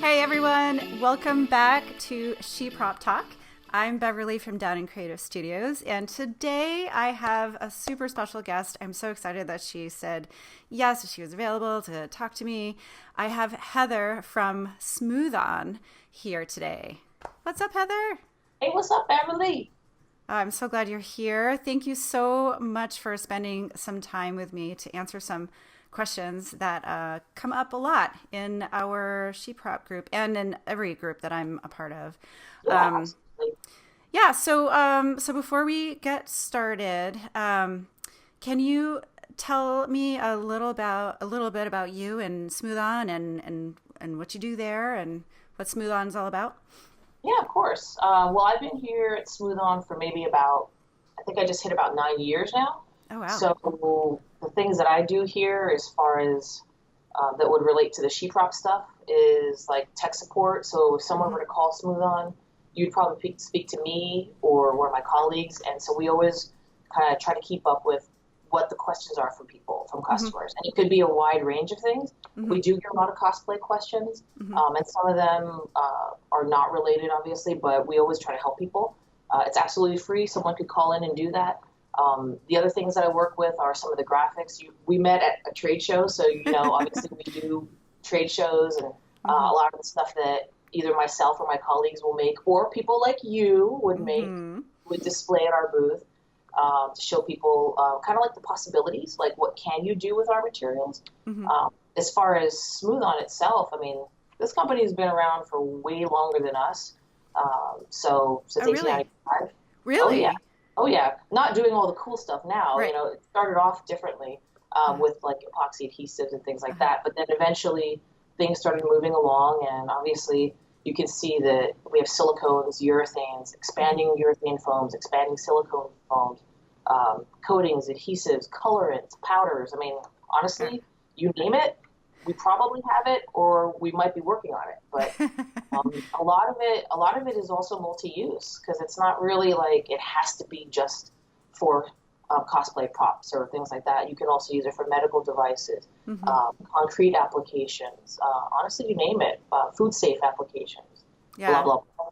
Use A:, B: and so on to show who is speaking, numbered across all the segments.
A: Hey everyone, welcome back to ShePropTalk. I'm Beverly from Down & Creative Studios, and today I have a super special guest. I'm so excited that she said yes, she was available to talk to me. I have Heather from SmoothOn here today. What's up, Heather?
B: Hey, what's up, Beverly?
A: I'm so glad you're here. Thank you so much for spending some time with me to answer some questions that come up a lot in our SheProp group and in every group that I'm a part of.
B: Yeah, absolutely.
A: So before we get started, can you tell me a little bit about you and SmoothOn and what you do there and what SmoothOn's all about?
B: Yeah, of course. Well, I've been here at SmoothOn for maybe I think I just hit about 9 years now.
A: Oh wow.
B: So the things that I do here, as far as that would relate to the sheetrock stuff, is like tech support. So if someone were to call SmoothOn, you'd probably speak to me or one of my colleagues, and so we always kind of try to keep up with what the questions are from people, from customers, and it could be a wide range of things. We do get a lot of cosplay questions, and some of them are not related, obviously, but we always try to help people. It's absolutely free. Someone could call in and do that. The other things that I work with are some of the graphics. We met at a trade show, so obviously we do trade shows, and a lot of the stuff that either myself or my colleagues will make, or people like you would make, would display at our booth to show people kind of like the possibilities, like what can you do with our materials. As far as SmoothOn itself, I mean, this company has been around for way longer than us. So since
A: Oh, really?
B: 1895.
A: Really?
B: Oh yeah. Oh yeah. Not doing all the cool stuff now.
A: Right.
B: It started off differently with like epoxy adhesives and things like that. But then eventually things started moving along, and obviously you can see that we have silicones, urethanes, expanding urethane foams, expanding silicone foams, coatings, adhesives, colorants, powders. I mean, honestly, you name it, we probably have it, or we might be working on it. But a lot of it is also multi-use, because it's not really like it has to be just for cosplay props or things like that. You can also use it for medical devices, concrete applications, honestly, you name it, food safe applications, blah, blah, blah.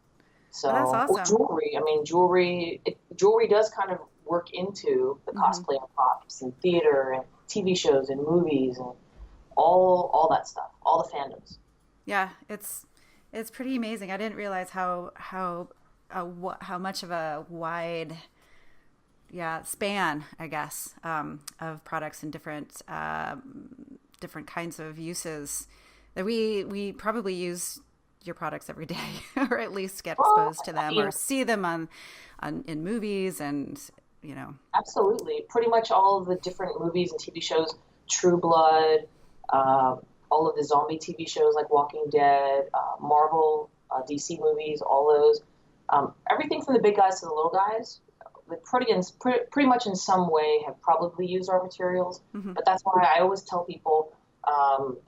B: So,
A: Oh, that's
B: or
A: awesome.
B: jewelry. I mean, jewelry does kind of work into the cosplay and props and theater and TV shows and movies and all that stuff, all the fandoms.
A: Yeah, it's pretty amazing. I didn't realize how much of a wide span, I guess, of products and different kinds of uses that we probably use your products every day, or at least get
B: Well,
A: exposed to
B: I
A: them
B: mean,
A: or see them on in movies and
B: absolutely. Pretty much all of the different movies and TV shows, True Blood, all of the zombie TV shows like Walking Dead, Marvel, DC movies, all those. Everything from the big guys to the little guys, pretty much in some way have probably used our materials. But that's why I always tell people,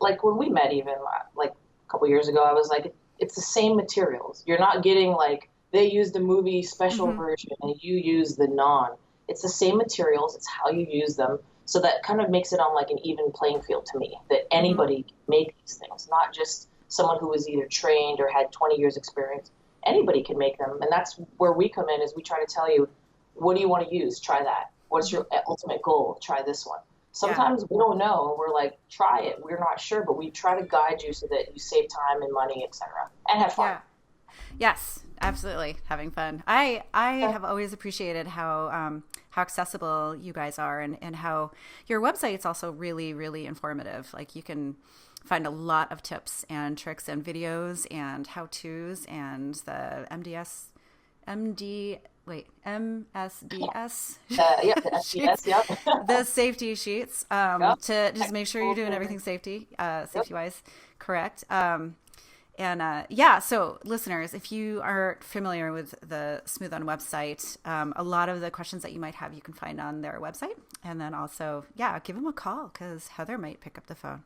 B: like when we met even, like a couple years ago, I was like, it's the same materials. You're not getting like they used the movie special version and you use the non. It's the same materials. It's how you use them. So that kind of makes it on like an even playing field to me, that anybody can make these things, not just someone who was either trained or had 20 years experience. Anybody can make them. And that's where we come in, is we try to tell you, what do you want to use? Try that. What's your ultimate goal? Try this one.
A: yeah.
B: Sometimes we don't know. We're like, try it. We're not sure, but we try to guide you so that you save time and money, etc., and have fun.
A: Yeah. Yes, absolutely. Having fun. I have always appreciated how accessible you guys are, and how your website's also really, really informative. Like you can find a lot of tips and tricks and videos and how-tos and the MSDS
B: Yeah, the
A: sheets,
B: SDS, yep.
A: the safety sheets,
B: Yep.
A: to just make sure you're doing everything
B: Yep.
A: safety wise correct. So listeners, if you are familiar with the SmoothOn website, a lot of the questions that you might have, you can find on their website. And then also, give them a call, because Heather might pick up the phone.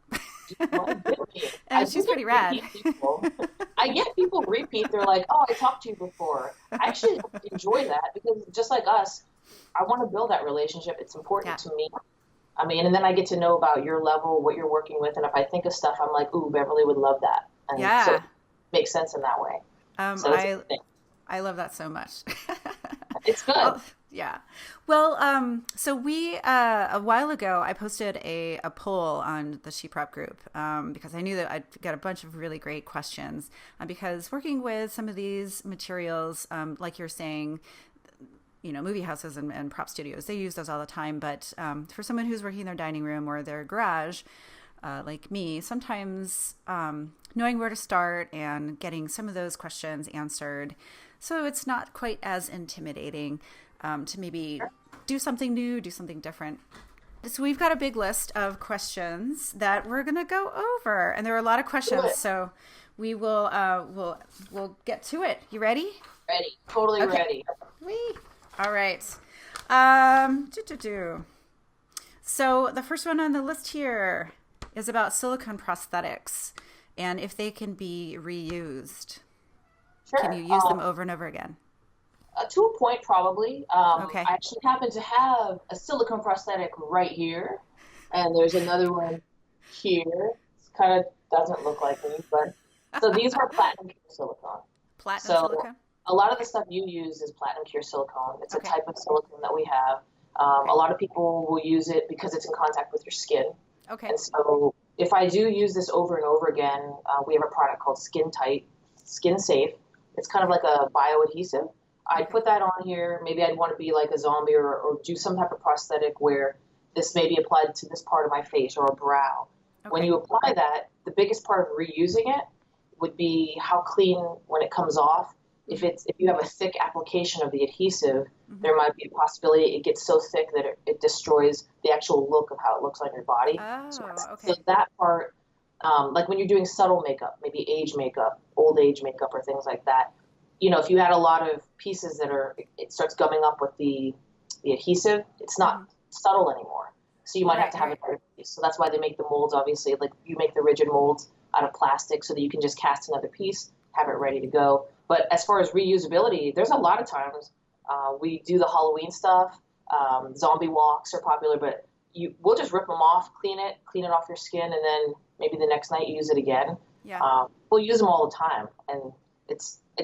B: Well, I
A: And
B: do
A: she's
B: get
A: pretty rad.
B: repeat people. I get people repeat. They're like, "Oh, I talked to you before." I actually enjoy that, because just like us, I want to build that relationship. It's important
A: Yeah.
B: to me. I mean, and then I get to know about your level, what you're working with, and if I think of stuff, I'm like, "Ooh, Beverly would love that." And so
A: Yeah.
B: makes sense in that way. So it's a good thing.
A: I love that so much.
B: It's good.
A: Oh, yeah. Well, so we a while ago I posted a poll on the SheProp group because I knew that I'd get a bunch of really great questions because working with some of these materials, like you're saying, you know, movie houses and prop studios, they use those all the time. But for someone who's working in their dining room or their garage, like me, sometimes knowing where to start and getting some of those questions answered, so it's not quite as intimidating to maybe do something new, do something different. So we've got a big list of questions that we're going to go over, and there are a lot of questions. So we will we'll get to it. You ready?
B: Ready. Totally ready.
A: Whee. All right. So the first one on the list here is about silicone prosthetics and if they can be reused.
B: Sure.
A: Can you use them over and over again?
B: To a point, probably.
A: Okay.
B: I actually happen to have a silicone prosthetic right here, and there's another one here. It kind of doesn't look like me, but so these are platinum cure silicone.
A: Silicone?
B: A lot of the stuff you use is platinum cure silicone. It's a type of silicone that we have. A lot of people will use it because it's in contact with your skin.
A: Okay.
B: And so if I do use this over and over again, we have a product called Skin Tight, Skin Safe. It's kind of like a bioadhesive. I'd put that on here. Maybe I'd want to be like a zombie or do some type of prosthetic where this may be applied to this part of my face or a brow. Okay. When you apply that, the biggest part of reusing it would be how clean when it comes off. If you have a thick application of the adhesive, there might be a possibility it gets so thick that it destroys the actual look of how it looks on your body.
A: Oh,
B: So that part, like when you're doing subtle makeup, maybe age makeup, old age makeup or things like that, you know, if you had a lot of pieces that it starts gumming up with the adhesive, it's not subtle anymore. So you might have to have another piece. So that's why they make the molds, obviously. Like you make the rigid molds out of plastic so that you can just cast another piece, have it ready to go. But as far as reusability, there's a lot of times we do the Halloween stuff. Zombie walks are popular, but we'll just rip them off, clean it off your skin, and then maybe the next night you use it again.
A: Yeah.
B: We'll use them all the time, and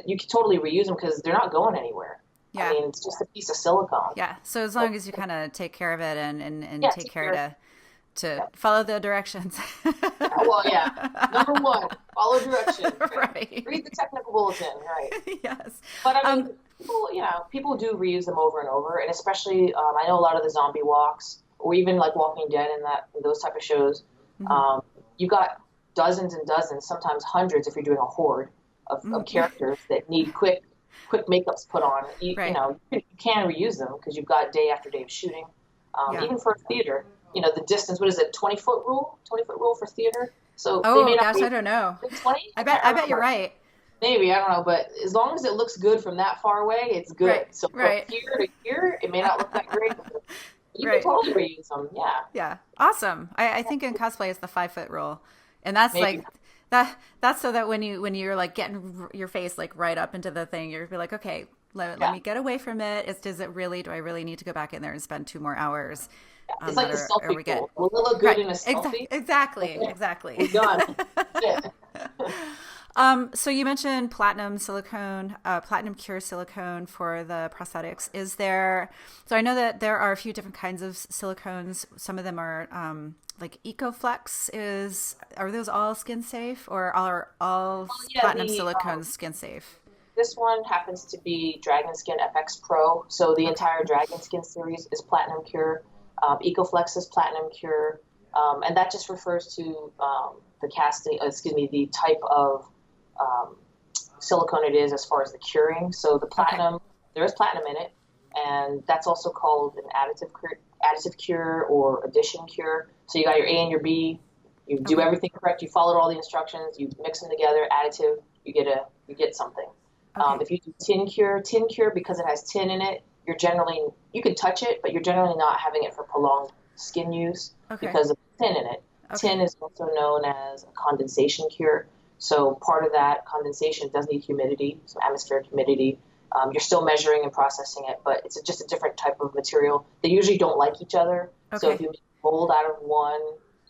B: you can totally reuse them because they're not going anywhere. Yeah. I mean, it's just a piece of silicone.
A: Yeah. So as long as you kind of take care of it and take care to follow the directions.
B: Well, yeah. Number one, follow directions.
A: Right.
B: Read the technical bulletin. Right.
A: Yes.
B: But I mean, people do reuse them over and over, and especially I know a lot of the zombie walks, or even like Walking Dead and those type of shows. You've got dozens and dozens, sometimes hundreds if you're doing a horde of characters that need quick makeups put on. You know, you can reuse them because you've got day after day of shooting. Even for theater, you know, the distance, what is it, 20-foot rule? 20-foot rule for theater? So
A: I don't know.
B: 20?
A: I bet you're right.
B: Maybe, I don't know, but as long as it looks good from that far away, it's good.
A: Right.
B: So from here to here, it may not look that great, but you can totally reuse them. Yeah.
A: Yeah. Awesome. I think in cosplay it's the 5-foot rule. And that's like that's so that when you're like getting your face like right up into the thing, you're like, okay, let me get away from it. Do I really need to go back in there and spend 2 more hours?
B: It's like the selfie pool. Will it look good in a selfie?
A: Exactly.
B: We're done.
A: So you mentioned platinum cure silicone for the prosthetics. So I know that there are a few different kinds of silicones. Some of them are like EcoFlex are those all skin safe, or are all platinum silicones skin safe?
B: This one happens to be Dragon Skin FX Pro. So the entire Dragon Skin series is platinum cure. EcoFlex is platinum cure. And that just refers to the type of silicone it is as far as the curing. So the platinum, there is platinum in it, and that's also called an additive cure or addition cure. So you got your A and your B, you do everything correct, you followed all the instructions, you mix them together, additive, you get something. If you do tin cure because it has tin in it, you can touch it, but you're generally not having it for prolonged skin use because of tin in it. Tin is also known as a condensation cure. So part of that condensation does need humidity, some atmospheric humidity. You're still measuring and processing it, but it's just a different type of material. They usually don't like each other. So if you make a mold out of one,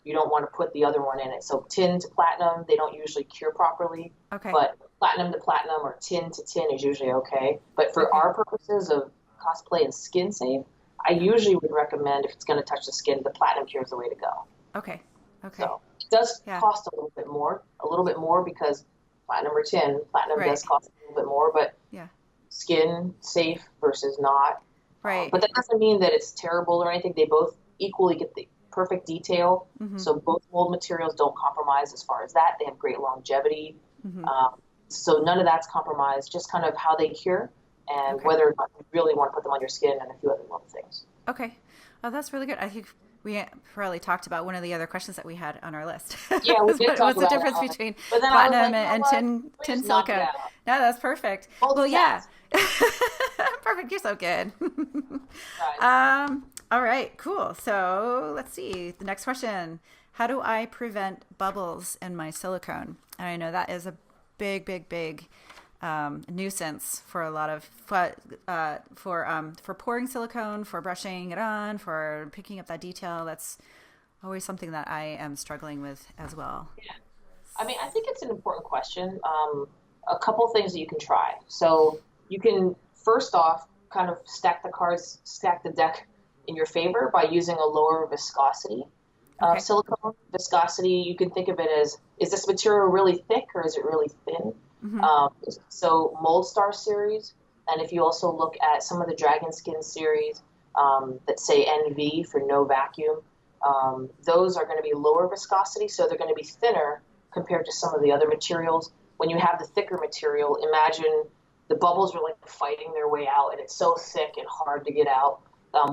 B: you don't want to put the other one in it. So tin to platinum, they don't usually cure properly.
A: Okay.
B: But platinum to platinum or tin to tin is usually okay. But for our purposes of cosplay and skin safe, I usually would recommend, if it's going to touch the skin, the platinum cure is the way to go.
A: Okay. Okay.
B: So it does cost a little bit more because platinum or tin, platinum does cost a little bit more, but skin safe versus not.
A: Right.
B: But that doesn't mean that it's terrible or anything. They both equally get the perfect detail. So both mold materials don't compromise as far as that. They have great longevity. So none of that's compromised, just kind of how they cure and whether or not you really want to put them on your skin and a few other little things.
A: Okay. Oh, that's really good. I think we probably talked about one of the other questions that we had on our list.
B: Yeah, we did talk
A: What's the
B: about
A: difference
B: it.
A: between
B: But then
A: platinum
B: I was like,
A: and tin silicone? No, that's perfect.
B: Well,
A: yeah. Perfect. You're so good.
B: Right.
A: All right, cool. So let's see. The next question. How do I prevent bubbles in my silicone? And I know that is a big nuisance for a lot of for pouring silicone, for brushing it on, for picking up that detail. That's always something that I am struggling with as well.
B: Yeah. I mean, I think it's an important question. A couple things that you can try. So you can, first off, kind of stack the deck in your favor by using a lower viscosity silicone. Viscosity, you can think of it as, is this material really thick or is it really thin? So Mold Star series, and if you also look at some of the Dragon Skin series that say NV for no vacuum, those are going to be lower viscosity, so they're going to be thinner compared to some of the other materials. When you have the thicker material, imagine the bubbles are like fighting their way out, and it's so thick and hard to get out.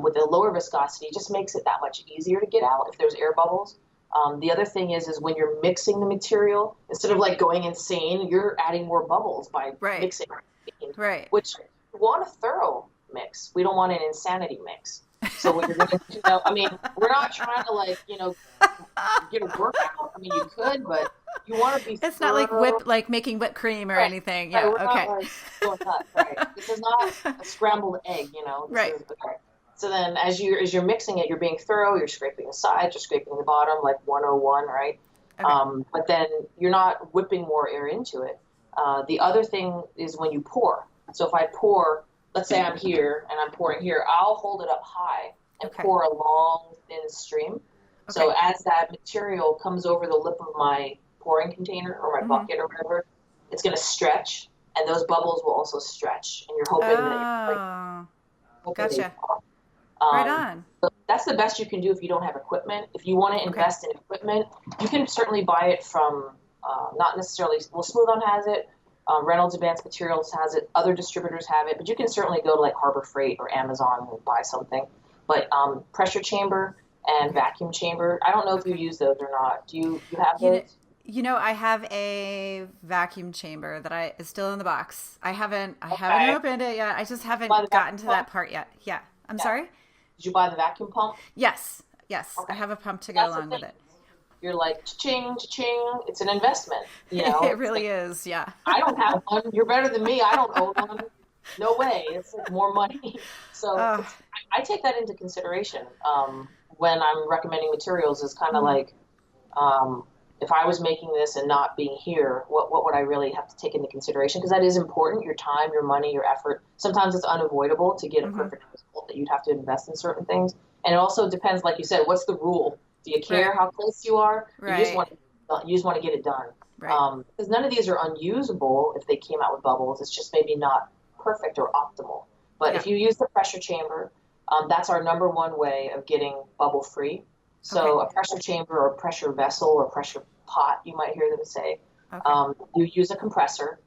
B: With the lower viscosity, it just makes it that much easier to get out if there's air bubbles. The other thing is when you're mixing the material, instead of like going insane, you're adding more bubbles by mixing.
A: Right.
B: Which we want a thorough mix. We don't want an insanity mix. So what you're going to, I mean, we're not trying to get a workout. I mean, you could, but you want to be.
A: It's
B: thorough.
A: not like making whipped cream or anything. Yeah.
B: We're not doing that. Right. This is not a scrambled egg. This is, So then as you're mixing it, you're being thorough, you're scraping the sides, you're scraping the bottom, like 101, right? But then you're not whipping more air into it. The other thing is when you pour. So if I pour, let's say I'm here and I'm pouring here, I'll hold it up high and pour a long, thin stream. So as that material comes over the lip of my pouring container or my bucket or whatever, it's going to stretch, and those bubbles will also stretch. And you're hoping that
A: gotcha. Right on.
B: So that's the best you can do if you don't have equipment. If you want to invest in equipment, you can certainly buy it from, not necessarily, SmoothOn has it, Reynolds Advanced Materials has it, other distributors have it, but you can certainly go to like Harbor Freight or Amazon and buy something. But pressure chamber and vacuum chamber, I don't know if you use those or not. Do you have those?
A: I have a vacuum chamber that is still in the box. I haven't opened it yet. I just haven't gotten to that part yet. Yeah. I'm sorry?
B: Did you buy the vacuum pump?
A: Yes. Okay. I have a pump to go along with it.
B: You're like, cha-ching, cha-ching. It's an investment.
A: It really is, yeah.
B: I don't have one. You're better than me. I don't own one. No way. It's like more money. So I take that into consideration when I'm recommending materials. Is kind of like, if I was making this and not being here, what would I really have to take into consideration? Because that is important, your time, your money, your effort. Sometimes it's unavoidable to get a perfect result that you'd have to invest in certain things. And it also depends, like you said, what's the rule? Do you care how close you are?
A: Right.
B: You just want to get it done.
A: Right.
B: Because none of these are unusable if they came out with bubbles. It's just maybe not perfect or optimal. But if you use the pressure chamber, that's our number one way of getting bubble free. So a pressure chamber or pressure vessel or pressure pot, you might hear them say. You use a compressor.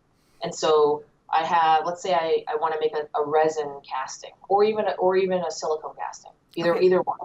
B: And so I have, let's say I want to make a resin casting or even a silicone casting, either one.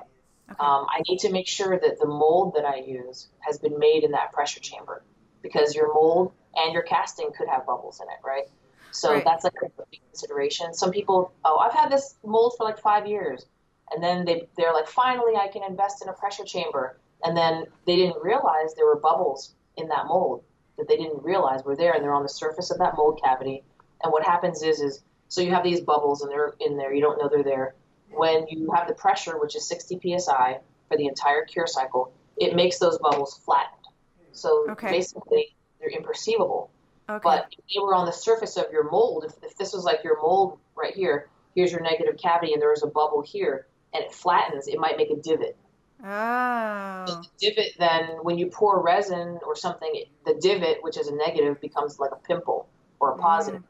B: I need to make sure that the mold that I use has been made in that pressure chamber, because your mold and your casting could have bubbles in it, right? So that's like a big consideration. Some people, I've had this mold for like 5 years. And then they're like, finally, I can invest in a pressure chamber. And then they didn't realize there were bubbles in that mold that they didn't realize were there, and they're on the surface of that mold cavity. And what happens is so you have these bubbles, and they're in there. You don't know they're there. When you have the pressure, which is 60 psi for the entire cure cycle, it makes those bubbles flattened. So
A: Okay.
B: basically, they're imperceivable.
A: Okay.
B: But if they were on the surface of your mold, if this was like your mold right here, here's your negative cavity, and there's a bubble here, and it flattens, it might make a divot. So
A: Oh.
B: the divot, then when you pour resin or something, the divot, which is a negative, becomes like a pimple or a positive.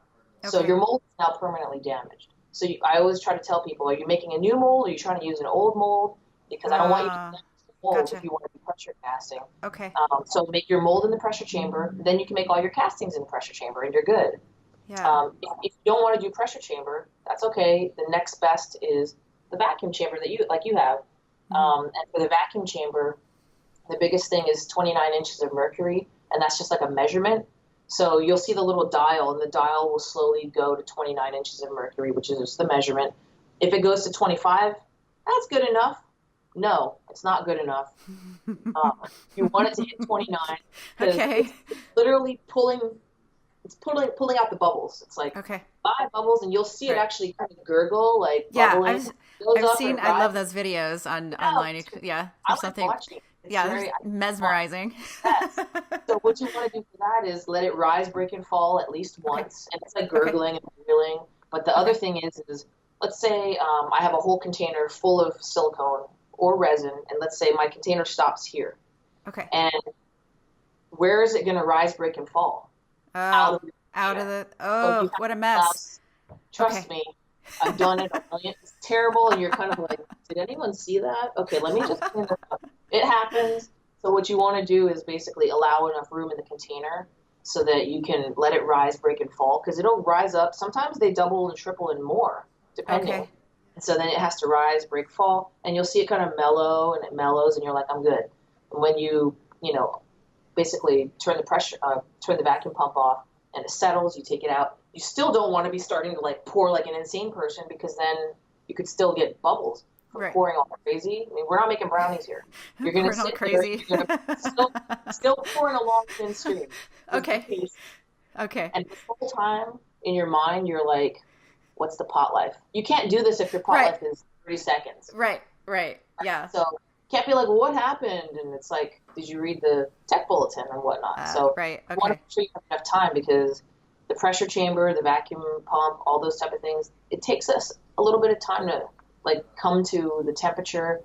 B: So
A: Okay.
B: your mold is now permanently damaged. So I always try to tell people, are you making a new mold? Are you trying to use an old mold? Because I don't want you to damage the mold if
A: Gotcha.
B: you want to do pressure casting.
A: Okay.
B: So make your mold in the pressure chamber. Then you can make all your castings in the pressure chamber, and you're good.
A: Yeah.
B: If you don't want to do pressure chamber, that's okay. The next best is the vacuum chamber that you have. And for the vacuum chamber, the biggest thing is 29 inches of mercury, and that's just like a measurement. So you'll see the little dial, and the dial will slowly go to 29 inches of mercury, which is just the measurement. If it goes to 25, that's good enough. No, it's not good enough. You want it to hit 29 because
A: Okay.
B: it's literally pulling out the bubbles. It's like
A: Okay.
B: 5 bubbles, and you'll see it
A: Right.
B: actually kind of gurgle, like
A: Yeah,
B: bubbling. It goes up and it
A: I love
B: rises.
A: those videos
B: Yeah,
A: online. Yeah,
B: I
A: there's
B: like
A: something,
B: watching it. It's
A: yeah, there's
B: very
A: mesmerizing.
B: yes. So what you want to do for that is let it rise, break, and fall at least
A: Okay.
B: once, and it's like
A: Okay.
B: gurgling and wheeling. But the other
A: Okay.
B: thing is let's say I have a whole container full of silicone or resin, and let's say my container stops here,
A: Okay.
B: and where is it going to rise, break, and fall? Out
A: Oh,
B: of the
A: out of
B: container.
A: the,
B: So you
A: oh,
B: have
A: what a
B: to allow,
A: mess.
B: trust
A: Okay.
B: me, I've done it a million. It's terrible, and you're kind of like, did anyone see that? Okay, let me just clean this up. It happens. So what you want to do is basically allow enough room in the container so that you can let it rise, break, and fall, because it'll rise up. Sometimes they double and triple and more, depending.
A: Okay.
B: And so then it has to rise, break, fall, and you'll see it kind of mellow, and it mellows, and you're like, I'm good. And when you basically turn the vacuum pump off, and it settles, you take it out. You still don't want to be starting to like pour like an insane person, because then you could still get bubbles from
A: Right.
B: pouring all crazy. I mean, we're not making brownies here. You're gonna
A: Pouring all
B: sit there,
A: crazy.
B: you're gonna still pouring a long thin stream. Just be
A: Okay.
B: patient.
A: Okay.
B: And the whole time in your mind, you're like, what's the pot life? You can't do this if your pot
A: Right.
B: life is 30 seconds.
A: Right. Right. Yeah.
B: So you can't be like, well, what happened? And it's like, did you read the tech bulletin and whatnot? So
A: Right.
B: you want to
A: Okay.
B: make sure you have enough time, because the pressure chamber, the vacuum pump, all those type of things, it takes us a little bit of time to like come to the temperature.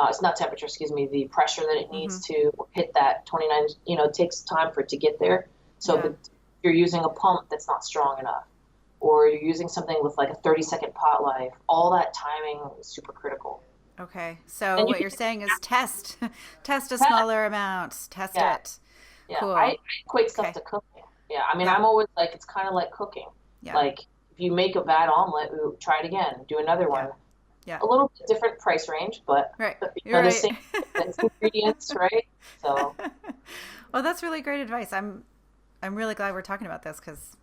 B: It's not temperature, excuse me, the pressure that it needs to hit that 29. It takes time for it to get there. So
A: Yeah.
B: if you're using a pump that's not strong enough, or you're using something with like a 30-second pot life, all that timing is super critical.
A: Okay. So
B: And you
A: what
B: can
A: you're saying is test, test a
B: test.
A: smaller amount, test
B: Yeah,
A: it.
B: yeah. I
A: Cool.
B: equate stuff
A: Okay.
B: to cooking. Yeah, I mean,
A: Yeah.
B: I'm always like, it's kind of like cooking.
A: Yeah.
B: Like if you make a bad omelet, ooh, try it again, do another
A: Yeah.
B: one.
A: Yeah.
B: A little bit different price range, but
A: Right. You're
B: the
A: right.
B: same ingredients, right? So
A: Well, that's really great advice. I'm really glad we're talking about this because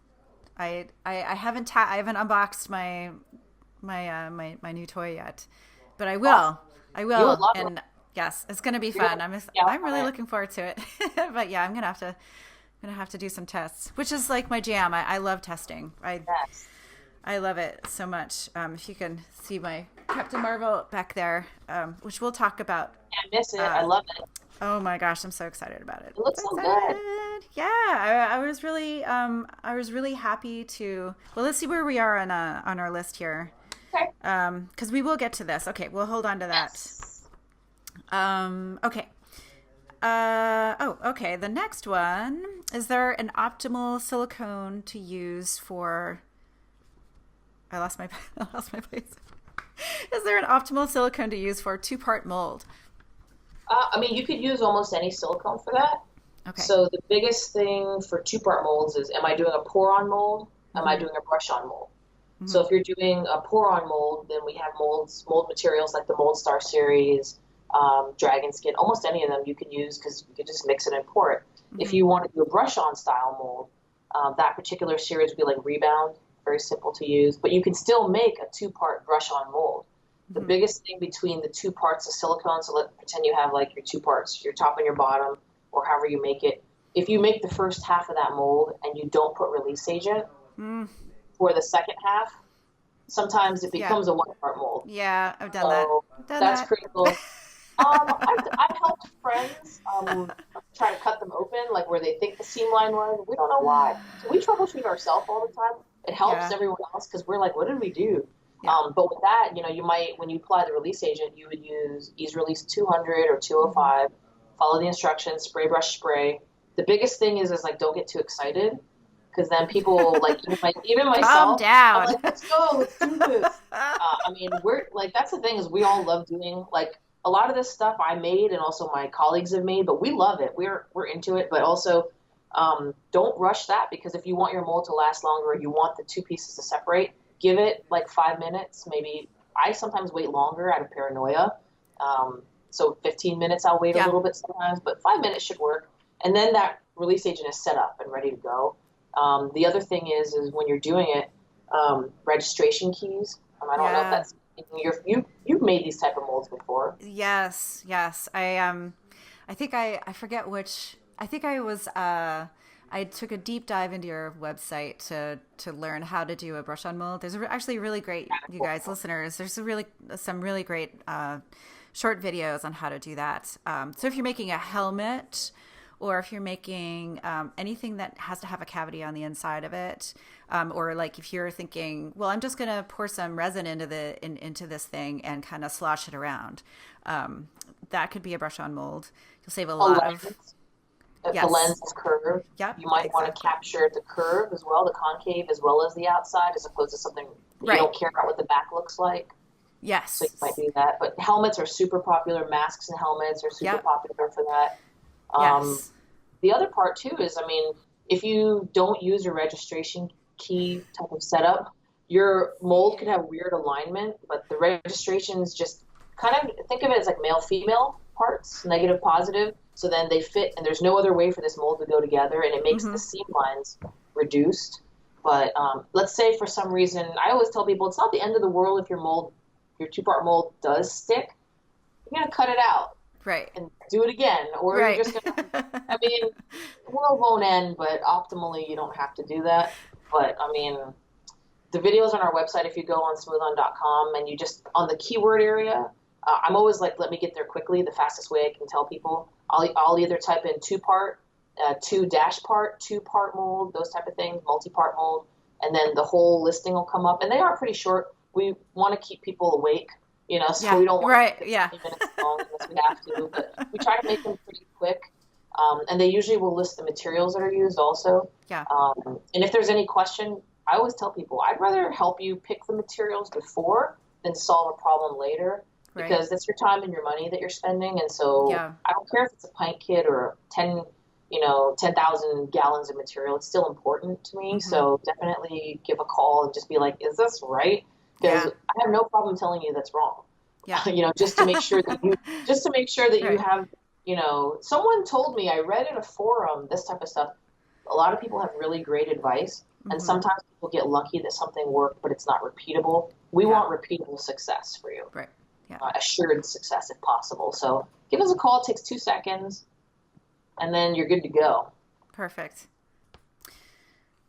A: I haven't unboxed my new toy yet, but I will. I
B: you would
A: will.
B: love
A: And
B: it.
A: yes, it's gonna be
B: You're
A: fun.
B: gonna be out
A: I'm
B: on
A: really
B: it.
A: looking forward to it. But yeah, I'm gonna have to do some tests, which is like my jam. I love testing.
B: Yes.
A: I love it so much. If you can see my Captain Marvel back there, which we'll talk about.
B: Can't miss it. I love it.
A: Oh my gosh, I'm so excited about it.
B: It looks
A: So
B: so
A: excited.
B: good.
A: Yeah, I was really happy to. Well, let's see where we are on our list here.
B: Okay.
A: Because we will get to this. Okay, we'll hold on to that.
B: Yes.
A: Okay. Okay. The next one, is there an optimal silicone to use for? I lost my place. Is there an optimal silicone to use for two-part mold?
B: I mean, you could use almost any silicone for that.
A: Okay.
B: So the biggest thing for two-part molds is, am I doing a pour-on mold? Am I doing a brush-on mold? So if you're doing a pour-on mold, then we have mold materials like the Mold Star series, Dragon Skin, almost any of them you can use because you can just mix it and pour it. If you want to do a brush-on style mold, that particular series would be like Rebound, very simple to use, but you can still make a two-part brush-on mold. The biggest thing between the two parts of silicone, so let's pretend you have like your two parts, your top and your bottom, or however you make it. If you make the first half of that mold and you don't put release agent for the second half, sometimes it becomes a one-part mold.
A: Yeah, I've done
B: So
A: that.
B: that's critical. I've helped friends try to cut them open, like where they think the seam line was. We don't know why. So we troubleshoot ourselves all the time. It helps
A: Yeah.
B: everyone else because we're like, what did we do?
A: Yeah.
B: But with that, you might, when you apply the release agent, you would use Ease Release 200 or
A: Mm-hmm.
B: 205, follow the instructions, spray brush spray. The biggest thing is like, don't get too excited because then people, like, even
A: Calm
B: myself, I'm
A: down.
B: like, let's go, let's do this. I mean, we're like, that's the thing is we all love doing like a lot of this stuff I made and also my colleagues have made, but we love it. We're into it, but also don't rush that because if you want your mold to last longer, or you want the two pieces to separate, give it like 5 minutes. Maybe I sometimes wait longer out of paranoia. So 15 minutes I'll wait a
A: Yeah.
B: little bit sometimes, but 5 minutes should work. And then that release agent is set up and ready to go. The other thing is when you're doing it, registration keys. I don't know if
A: Yeah.
B: that's you've made these type of molds before.
A: Yes. Yes. I think I forget which. I think I was. I took a deep dive into your website to learn how to do a brush on mold. There's actually really great, you guys, listeners. There's some really great short videos on how to do that. So if you're making a helmet, or if you're making anything that has to have a cavity on the inside of it, or like if you're thinking, well, I'm just going to pour some resin into this thing and kind of slosh it around, that could be a brush on mold. You'll save a
B: A
A: lot of.
B: lens, if the
A: Yes.
B: lens is curved,
A: Yep.
B: you might want to
A: Exactly.
B: capture the curve as well, the concave as well as the outside, as opposed to something that you
A: Right.
B: don't care about what the back looks like. So you might
A: Yes.
B: do that. But helmets are super popular. Masks and helmets are super
A: Yep.
B: popular for that. Um,
A: Yes.
B: the other part too is, I mean, if you don't use a registration key type of setup, your mold could have weird alignment, but the registrations just kind of think of it as like male female parts, negative positive. So then they fit, and there's no other way for this mold to go together, and it makes
A: Mm-hmm.
B: the seam lines reduced. But let's say for some reason, I always tell people it's not the end of the world if your two-part mold does stick. You're gonna cut it out
A: Right.
B: and do it again, or you're
A: Right.
B: just gonna. I mean, the world won't end, but optimally you don't have to do that. But I mean, the videos on our website, if you go on smoothon.com and you just on the keyword area, I'm always like, let me get there quickly. The fastest way I can tell people, I'll either type in two part, two dash part, two part mold, those type of things, multi part mold, and then the whole listing will come up. And they are pretty short. We want to keep people awake, so
A: Yeah.
B: we don't want
A: Right.
B: to
A: Yeah.
B: 20 minutes long unless we have to, but we try to make them pretty quick. And they usually will list the materials that are used also.
A: Yeah.
B: And if there's any question, I always tell people I'd rather help you pick the materials before than solve a problem later
A: Right.
B: because that's your time and your money that you're spending. And so
A: Yeah.
B: I don't care if it's a pint kit or 10,000 gallons of material. It's still important to me.
A: Mm-hmm.
B: So definitely give a call and just be like, is this right? Because
A: Yeah.
B: I have no problem telling you that's wrong.
A: Yeah.
B: Just to make sure that you
A: Right.
B: have, someone told me, I read in a forum, this type of stuff. A lot of people have really great advice, and
A: Mm-hmm.
B: sometimes people get lucky that something worked, but it's not repeatable. We
A: Yeah.
B: want repeatable success for you,
A: Right. Yeah.
B: assured success if possible. So give us a call. It takes 2 seconds, and then you're good to go.
A: Perfect.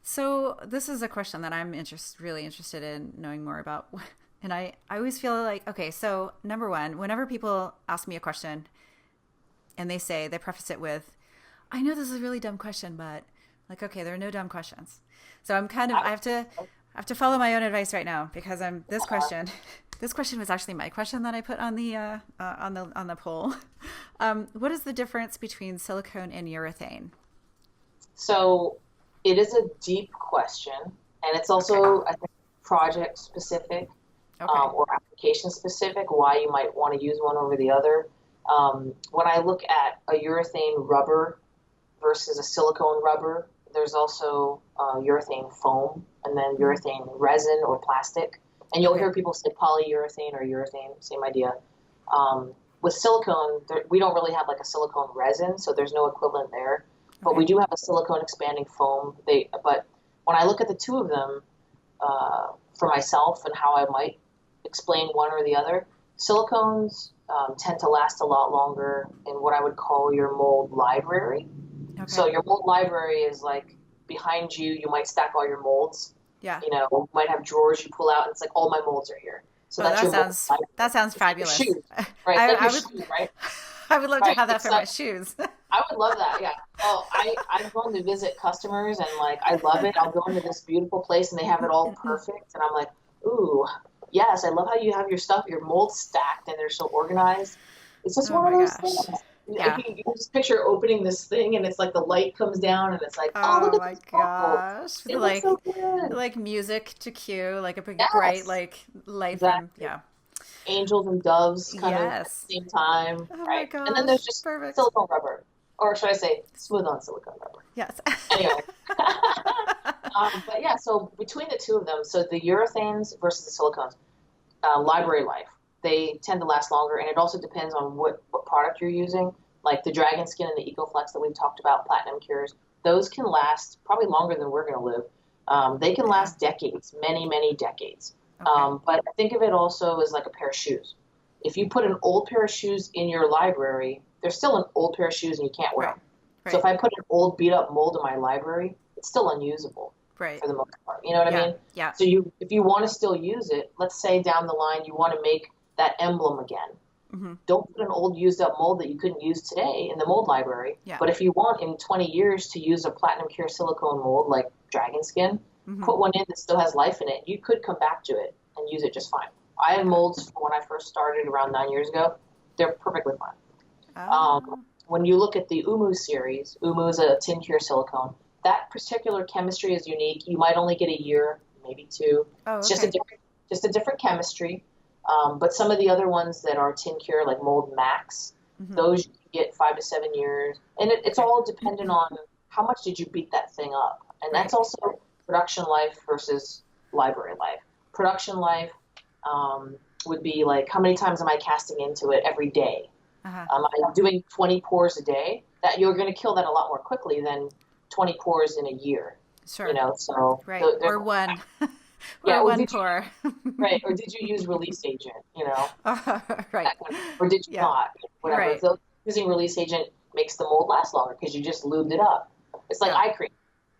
A: So this is a question that I'm really interested in knowing more about. And I always feel like, okay, so number one, whenever people ask me a question and they preface it with, I know this is a really dumb question, but like, okay, there are no dumb questions. So I have to follow my own advice right now because this question was actually my question that I put on the poll. What is the difference between silicone and urethane?
B: So it is a deep question, and it's
A: Okay.
B: also, I think, project specific.
A: Okay.
B: Or application specific, why you might want to use one over the other. When I look at a urethane rubber versus a silicone rubber, there's also urethane foam and then
A: Mm-hmm.
B: urethane resin or plastic. And you'll
A: Okay.
B: hear people say polyurethane or urethane, same idea. With silicone, we don't really have like a silicone resin, so there's no equivalent there. But we
A: Okay.
B: do have a silicone expanding foam. But when I look at the two of them, for myself and how I might explain one or the other. Silicones tend to last a lot longer in what I would call your mold library. So
A: Okay.
B: your mold library is like behind you. You might stack all your molds.
A: Yeah.
B: You might have drawers you pull out, and it's like all my molds are here. So
A: Oh,
B: that's your mold library.
A: that sounds
B: It's like your
A: fabulous.
B: shoes, right? It's like
A: I
B: your
A: would
B: shoes, right?
A: I would love to
B: Right.
A: have that
B: It's
A: for my shoes.
B: I would love that. Yeah. Well, I'm going to visit customers and like I love it. I'll go into this beautiful place and they have it all perfect and I'm like, ooh, yes, I love how you have your stuff, your molds stacked and they're so organized. It's just
A: Oh
B: one of
A: my
B: those
A: gosh.
B: things.
A: Yeah.
B: You can just picture opening this thing and it's like the light comes down and it's like, oh, look
A: Oh
B: at
A: my
B: these molds.
A: gosh.
B: They look so good.
A: Like music to cue, like a big bright
B: Yes,
A: like light from
B: exactly.
A: yeah.
B: Angels and doves kind of at
A: Yes.
B: the same time,
A: Oh my
B: right? And then there's
A: gosh.
B: just
A: Perfect.
B: silicone rubber, or should I say smooth on silicone rubber.
A: Yes.
B: Anyway. But yeah, so between the two of them, so the urethanes versus the silicones, library life, they tend to last longer, and it also depends on what product you're using. Like the Dragon Skin and the EcoFlex that we've talked about, platinum cures, those can last probably longer than we're going to live. They can
A: Yeah.
B: last decades, many, many decades.
A: Okay.
B: But think of it also as like a pair of shoes. If you put an old pair of shoes in your library, they're still an old pair of shoes and you can't wear
A: Right.
B: them. So
A: Right.
B: if I put an old beat up mold in my library, it's still unusable
A: Right.
B: for the most part. You know what I
A: Yeah.
B: mean?
A: Yeah.
B: So if you want to still use it, let's say down the line you want to make that emblem again.
A: Mm-hmm.
B: Don't put an old used up mold that you couldn't use today in the mold library.
A: Yeah.
B: But if you want in 20 years to use a platinum cure silicone mold like Dragon Skin,
A: Mm-hmm.
B: put one in that still has life in it. You could come back to it and use it just fine. I have molds from when I first started around 9 years ago. They're perfectly fine.
A: Oh.
B: When you look at the Umu series, Umu is a tin cure silicone. That particular chemistry is unique. You might only get a year, maybe two.
A: Oh,
B: It's
A: okay.
B: just a different chemistry. But some of the other ones that are tin cure, like Mold Max,
A: Mm-hmm.
B: those you can get 5 to 7 years. And it's
A: Okay.
B: all dependent on how much did you beat that thing up. And
A: Right.
B: that's also production life versus library life. Production life would be like, how many times am I casting into it every day?
A: Uh-huh.
B: I'm doing 20 pours a day. That you're going to kill that a lot more quickly than 20 pours in a year.
A: Sure.
B: You know, so
A: Right. Or one.
B: yeah,
A: Or one pour.
B: right? Or did you use release agent? You know,
A: Right.
B: or did you
A: Yeah.
B: not? Whatever.
A: Right.
B: So using release agent makes the mold last longer because you just lubed it up. It's like
A: Yeah.
B: eye cream.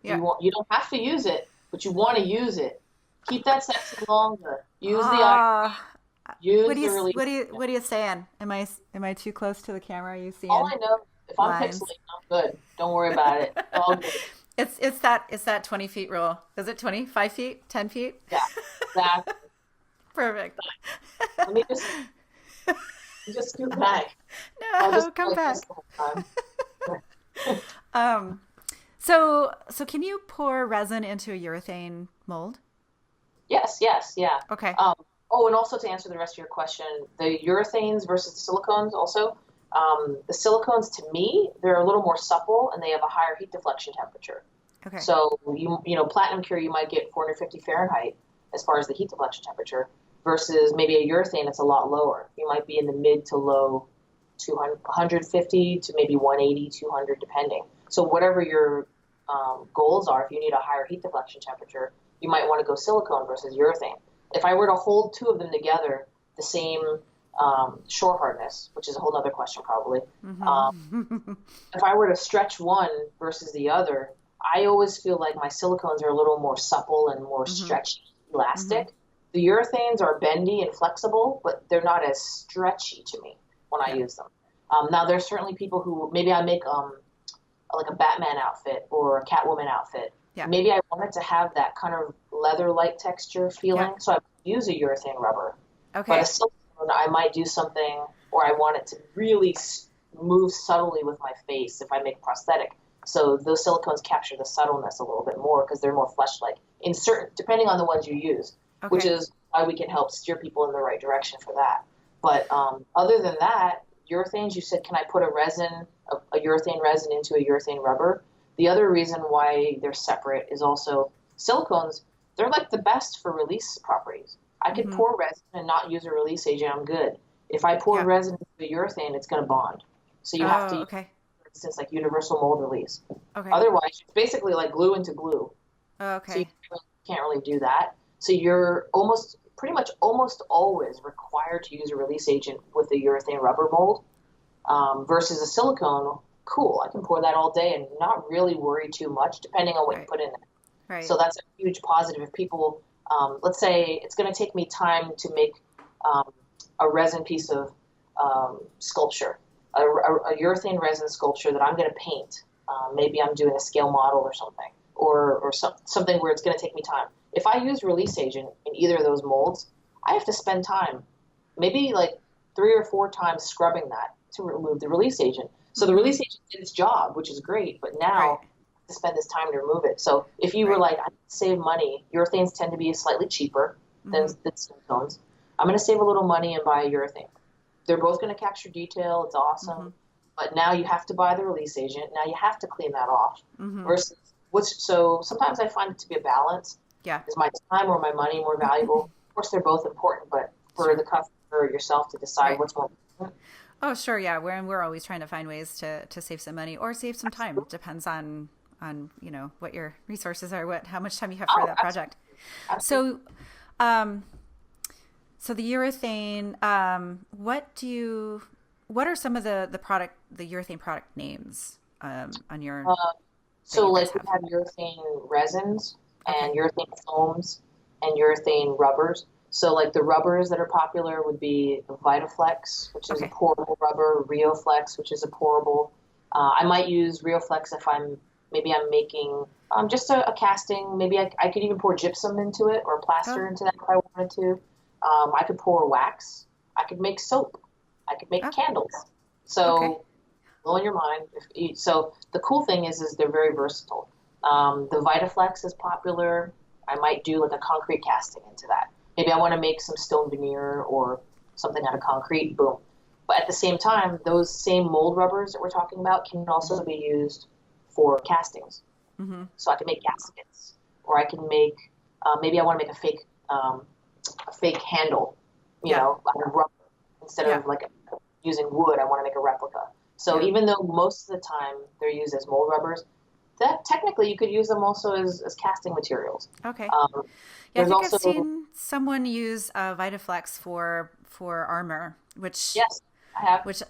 A: Yeah.
B: You don't have to use it, but you want to use it. Keep that sexy longer. Use the eye cream. Use the release.
A: What are you saying? Am I too close to the camera? Are you seeing
B: All I know, if I'm
A: lines?
B: pixelating, I'm good. Don't worry about it. It's all good.
A: It's that 20 feet rule. Is it 20? 5 feet? 10 feet?
B: Yeah, exactly.
A: Perfect.
B: Let me just scoot back. I'll
A: No,
B: just
A: come
B: like
A: back.
B: this the whole time.
A: So can you pour resin into a urethane mold?
B: Yes, yeah.
A: Okay.
B: Oh, and also to answer the rest of your question, the urethanes versus the silicones also. The silicones, to me, they're a little more supple and they have a higher heat deflection temperature.
A: Okay.
B: So, you know, platinum cure, you might get 450 Fahrenheit as far as the heat deflection temperature versus maybe a urethane that's a lot lower. You might be in the mid to low 200, 150 to maybe 180, 200, depending. So whatever your goals are, if you need a higher heat deflection temperature, you might want to go silicone versus urethane. If I were to hold two of them together, the same shore hardness, which is a whole other question probably.
A: Mm-hmm.
B: If I were to stretch one versus the other, I always feel like my silicones are a little more supple and more stretchy, elastic. The urethanes are bendy and flexible, but they're not as stretchy to me when I use them. Now, there's certainly people who, maybe I make like a Batman outfit or a Catwoman outfit.
A: Yeah.
B: Maybe I want it to have that kind of leather-like texture feeling, so I use a urethane rubber.
A: Okay.
B: But a silicone, I might do something, or I want it to really move subtly with my face if I make prosthetic. So those silicones capture the subtleness a little bit more because they're more flesh-like in certain, depending on the ones you use, which is why we can help steer people in the right direction for that. But other than that, urethanes, you said, can I put a resin, a urethane resin into a urethane rubber? The other reason why they're separate is also silicones, they're like the best for release properties. I could pour resin and not use a release agent, I'm good. If I pour resin into a urethane, it's going to bond. So you have to, for instance, like universal mold release.
A: Okay.
B: Otherwise, it's basically like glue into glue.
A: Okay.
B: So you can't really do that. So you're pretty much almost always required to use a release agent with a urethane rubber mold versus a silicone. Cool, I can pour that all day and not really worry too much depending on what you put in it.
A: Right.
B: So that's a huge positive. If people, let's say it's going to take me time to make a resin piece of sculpture, a urethane resin sculpture that I'm going to paint. Maybe I'm doing a scale model or something, or something where it's going to take me time. If I use release agent in either of those molds, I have to spend time, maybe like 3 or 4 times scrubbing that to remove the release agent. So the release agent did its job, which is great, but now I have to spend this time to remove it. So if you were like, I need to save money, urethanes tend to be slightly cheaper than silicones. I'm going to save a little money and buy a urethane. They're both going to capture detail. It's awesome. But now you have to buy the release agent. Now you have to clean that off. Versus so sometimes I find it to be a balance.
A: Yeah.
B: Is my time or my money more valuable? Of course, they're both important, but for the customer or yourself to decide what's more important.
A: Oh, sure. Yeah. We're always trying to find ways to save some money or save some time. Depends on, you know, what your resources are, how much time you have for that project. Absolutely. So the urethane, what are some of the urethane product names on your?
B: So like we have urethane resins and urethane foams and urethane rubbers. So like the rubbers that are popular would be VitaFlex, which is a pourable rubber, RioFlex, which is a pourable. I might use RioFlex if I'm making just a casting. Maybe I could even pour gypsum into it or plaster into that if I wanted to. I could pour wax. I could make soap. I could make candles. So blowing your mind. So the cool thing is they're very versatile. The VitaFlex is popular. I might do like a concrete casting into that. Maybe I want to make some stone veneer or something out of concrete. Boom. But at the same time, those same mold rubbers that we're talking about can also be used for castings. So I can make gaskets, or I can make maybe I want to make a fake handle, you know, out of rubber instead of like using wood. I want to make a replica. So even though most of the time they're used as mold rubbers, that technically you could use them also as casting materials.
A: Okay. I think I've seen someone use VitaFlex for armor, which
B: I have.
A: Which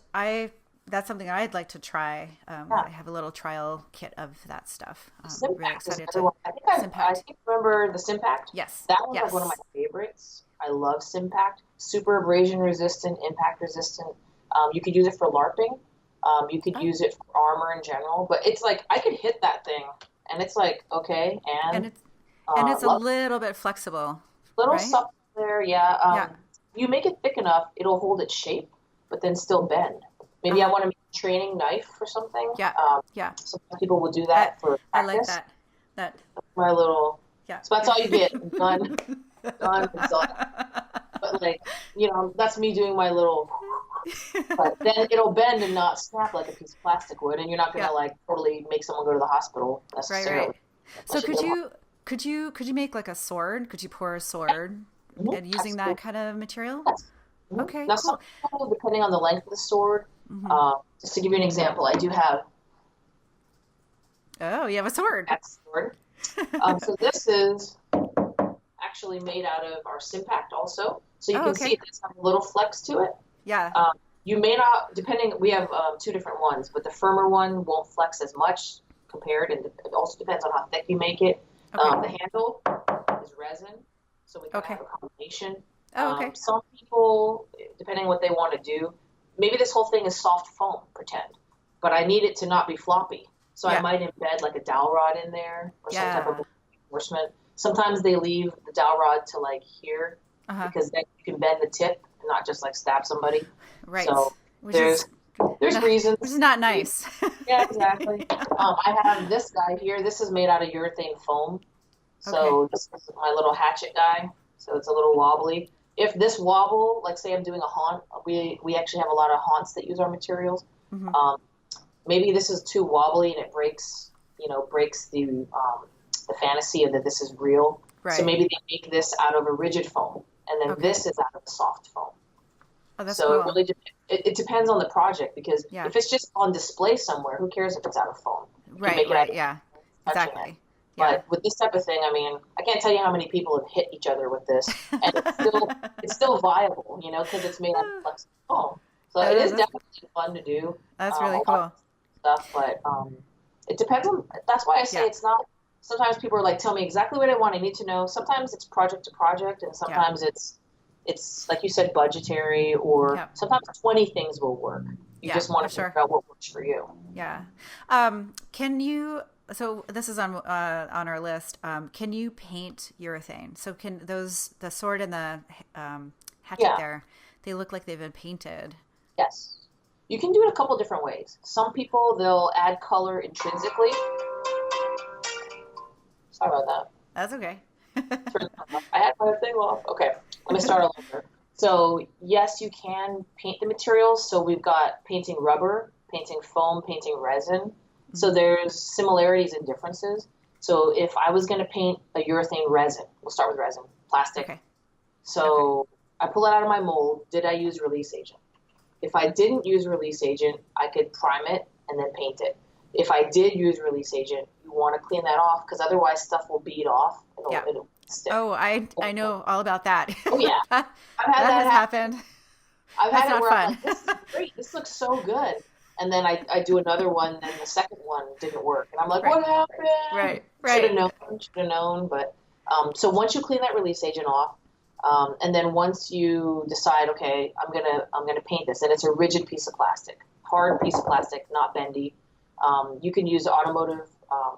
A: that's something I'd like to try. I have a little trial kit of that stuff. Really excited to.
B: I think remember the Simpact.
A: Yes.
B: That one's like one of my favorites. I love Simpact. Super abrasion resistant, impact resistant. You could use it for LARPing. You could use it for armor in general. But it's like I could hit that thing, and it's like okay, and
A: it's a little bit flexible.
B: Little supple there, You make it thick enough, it'll hold its shape, but then still bend. Maybe I want to make a training knife or something. Sometimes people will do that for practice.
A: I like that.
B: That's my little. So that's all you get. Done. It's done. But like, you know, that's me doing my little. But then it'll bend and not snap like a piece of plastic would, and you're not gonna like totally make someone go to the hospital necessarily.
A: Right. So could you make like a sword? Could you pour a sword and using that kind of material? Okay.
B: Now,
A: cool.
B: some people, depending on the length of the sword, just to give you an example, I do have.
A: Oh, you have a sword.
B: So this is actually made out of our Simpact also. So you can see it does have a little flex to it.
A: Yeah.
B: You may not, we have 2 different ones, but the firmer one won't flex as much compared, and it also depends on how thick you make it. The handle is resin, so we can have a combination. Some people, depending on what they want to do, maybe this whole thing is soft foam, pretend, but I need it to not be floppy. So I might embed like a dowel rod in there or some type of reinforcement. Sometimes they leave the dowel rod to like here because then you can bend the tip and not just like stab somebody.
A: Right.
B: So there's reasons.
A: Which is not nice.
B: Yeah, exactly. I have this guy here. This is made out of urethane foam. So this is my little hatchet guy. So it's a little wobbly. If this wobble, like say I'm doing a haunt, we actually have a lot of haunts that use our materials. Maybe this is too wobbly and it breaks the fantasy of that this is real. Right. So maybe they make this out of a rigid foam, and then this is out of a soft foam.
A: Oh, that's
B: so
A: cool.
B: It really it depends on the project, because if it's just on display somewhere, who cares if it's out of foam?
A: Right. Exactly.
B: But with this type of thing, I mean, I can't tell you how many people have hit each other with this, and it's still viable, because it's made out of flexible foam. So it is definitely fun to do.
A: That's really cool.
B: Stuff, but it depends on. That's why I say it's not. Sometimes people are like, "Tell me exactly what I want. I need to know." Sometimes it's project to project, and sometimes it's it's like you said, budgetary, or
A: Yep.
B: sometimes 20 things will work. You
A: Yeah,
B: just want
A: for
B: to figure
A: sure.
B: out what works for you.
A: Yeah. Can you, so this is on our list. Can you paint urethane? So can the sword and the hatchet
B: Yeah.
A: there, they look like they've been painted.
B: Yes. You can do it a couple different ways. Some people, they'll add color intrinsically. Sorry about that.
A: That's okay.
B: Turn that off. I had my thing off. Okay, let me start all over. So yes, you can paint the materials. So we've got painting rubber, painting foam, painting resin. So
A: Mhm.
B: there's similarities and differences. So if I was going to paint a urethane resin, we'll start with resin, plastic.
A: Okay. Okay.
B: So I pull it out of my mold. Did I use release agent? If I didn't use release agent, I could prime it and then paint it. If I did use release agent, you want to clean that off because otherwise stuff will bead off.
A: Yeah.
B: It'll stick.
A: Oh, I know all about that.
B: Oh yeah,
A: that,
B: I've had
A: that
B: that
A: has
B: happen.
A: happened.
B: I've
A: That's
B: had it
A: not
B: where I'm
A: fun.
B: like, this is great. This looks so good. And then I do another one, then the second one didn't work. And I'm like,
A: Right.
B: what happened?
A: Right.
B: Should have
A: Right.
B: known, should have known. But so once you clean that release agent off, and then once you decide, okay, I'm gonna paint this, and it's a rigid piece of plastic, hard piece of plastic, not bendy. You can use automotive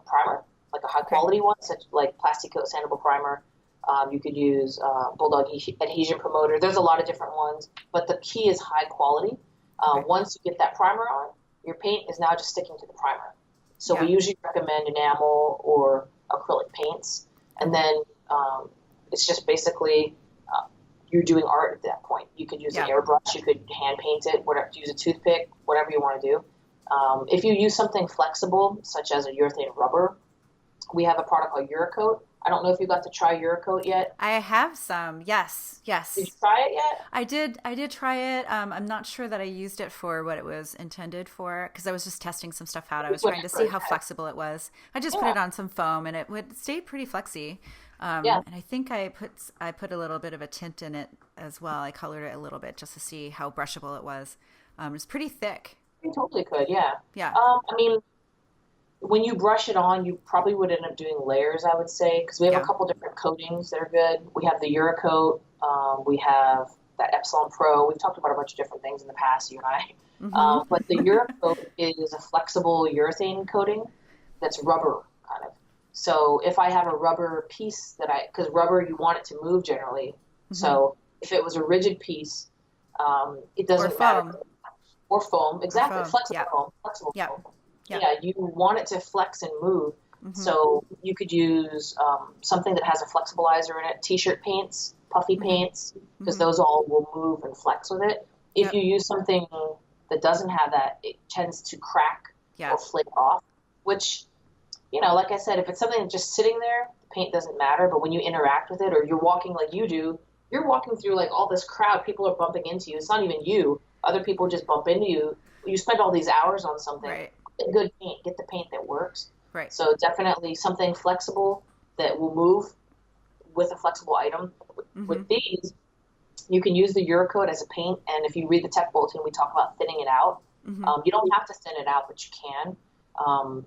B: primer, like a high
A: Okay.
B: quality one, such like Plastic Coat Sandable Primer. You could use Bulldog Adhesion Promoter. There's a lot of different ones, but the key is high quality.
A: Okay.
B: Once you get that primer on, your paint is now just sticking to the primer. So we
A: Yeah.
B: usually recommend enamel or acrylic paints, and
A: Okay.
B: then it's just basically you're doing art at that point. You could use an
A: Yeah.
B: airbrush, you could hand paint it, whatever, use a toothpick, whatever you want to do. If you use something flexible, such as a urethane rubber, we have a product called Uracoat. I don't know if you got to try Uracoat yet.
A: I have some. Yes.
B: Did you
A: Yes.
B: try it yet?
A: I did try it. I'm not sure that I used it for what it was intended for because I was just testing some stuff out. I was trying to see
B: Whatever.
A: how flexible it was. I just put
B: Yeah,
A: it on some foam and it would stay pretty flexy.
B: yeah,
A: And I think I put a little bit of a tint in it as well. I colored it a little bit just to see how brushable it was. It's pretty thick.
B: you totally could. Yeah.
A: Yeah.
B: I mean, when you brush it on, you probably would end up doing layers, I would say, because we have a
A: Yeah.
B: couple different coatings that are good. We have the Uracoat, we have that Epsilon Pro. We've talked about a bunch of different things in the past, you and I.
A: Mm-hmm.
B: But the Uracoat is a flexible urethane coating that's rubber kind of. So if I have a rubber piece because rubber, you want it to move generally.
A: Mm-hmm.
B: So if it was a rigid piece, it
A: Or
B: doesn't matter.
A: foam.
B: Or foam,
A: Or
B: exactly.
A: foam.
B: Flexible
A: Yeah.
B: foam, flexible
A: Yeah.
B: foam.
A: Yeah.
B: Yeah, you want it to flex and move.
A: Mm-hmm.
B: So you could use something that has a flexibilizer in it, t-shirt paints, puffy
A: Mm-hmm.
B: paints, because
A: Mm-hmm.
B: those all will move and flex with it. If
A: Yep.
B: you use something that doesn't have that, it tends to crack
A: Yeah.
B: or flake off, which, like I said, if it's something that's just sitting there, the paint doesn't matter. But when you interact with it or you're walking like you do, you're walking through like all this crowd, people are bumping into you. It's not even you. Other people just bump into you. You spend all these hours on something.
A: Right.
B: Get good paint. Get the paint that works.
A: Right.
B: So definitely something flexible that will move with a flexible item.
A: Mm-hmm.
B: With these, you can use the Uracoat as a paint, and if you read the tech bulletin, we talk about thinning it out.
A: Mm-hmm.
B: You don't have to thin it out, but you can.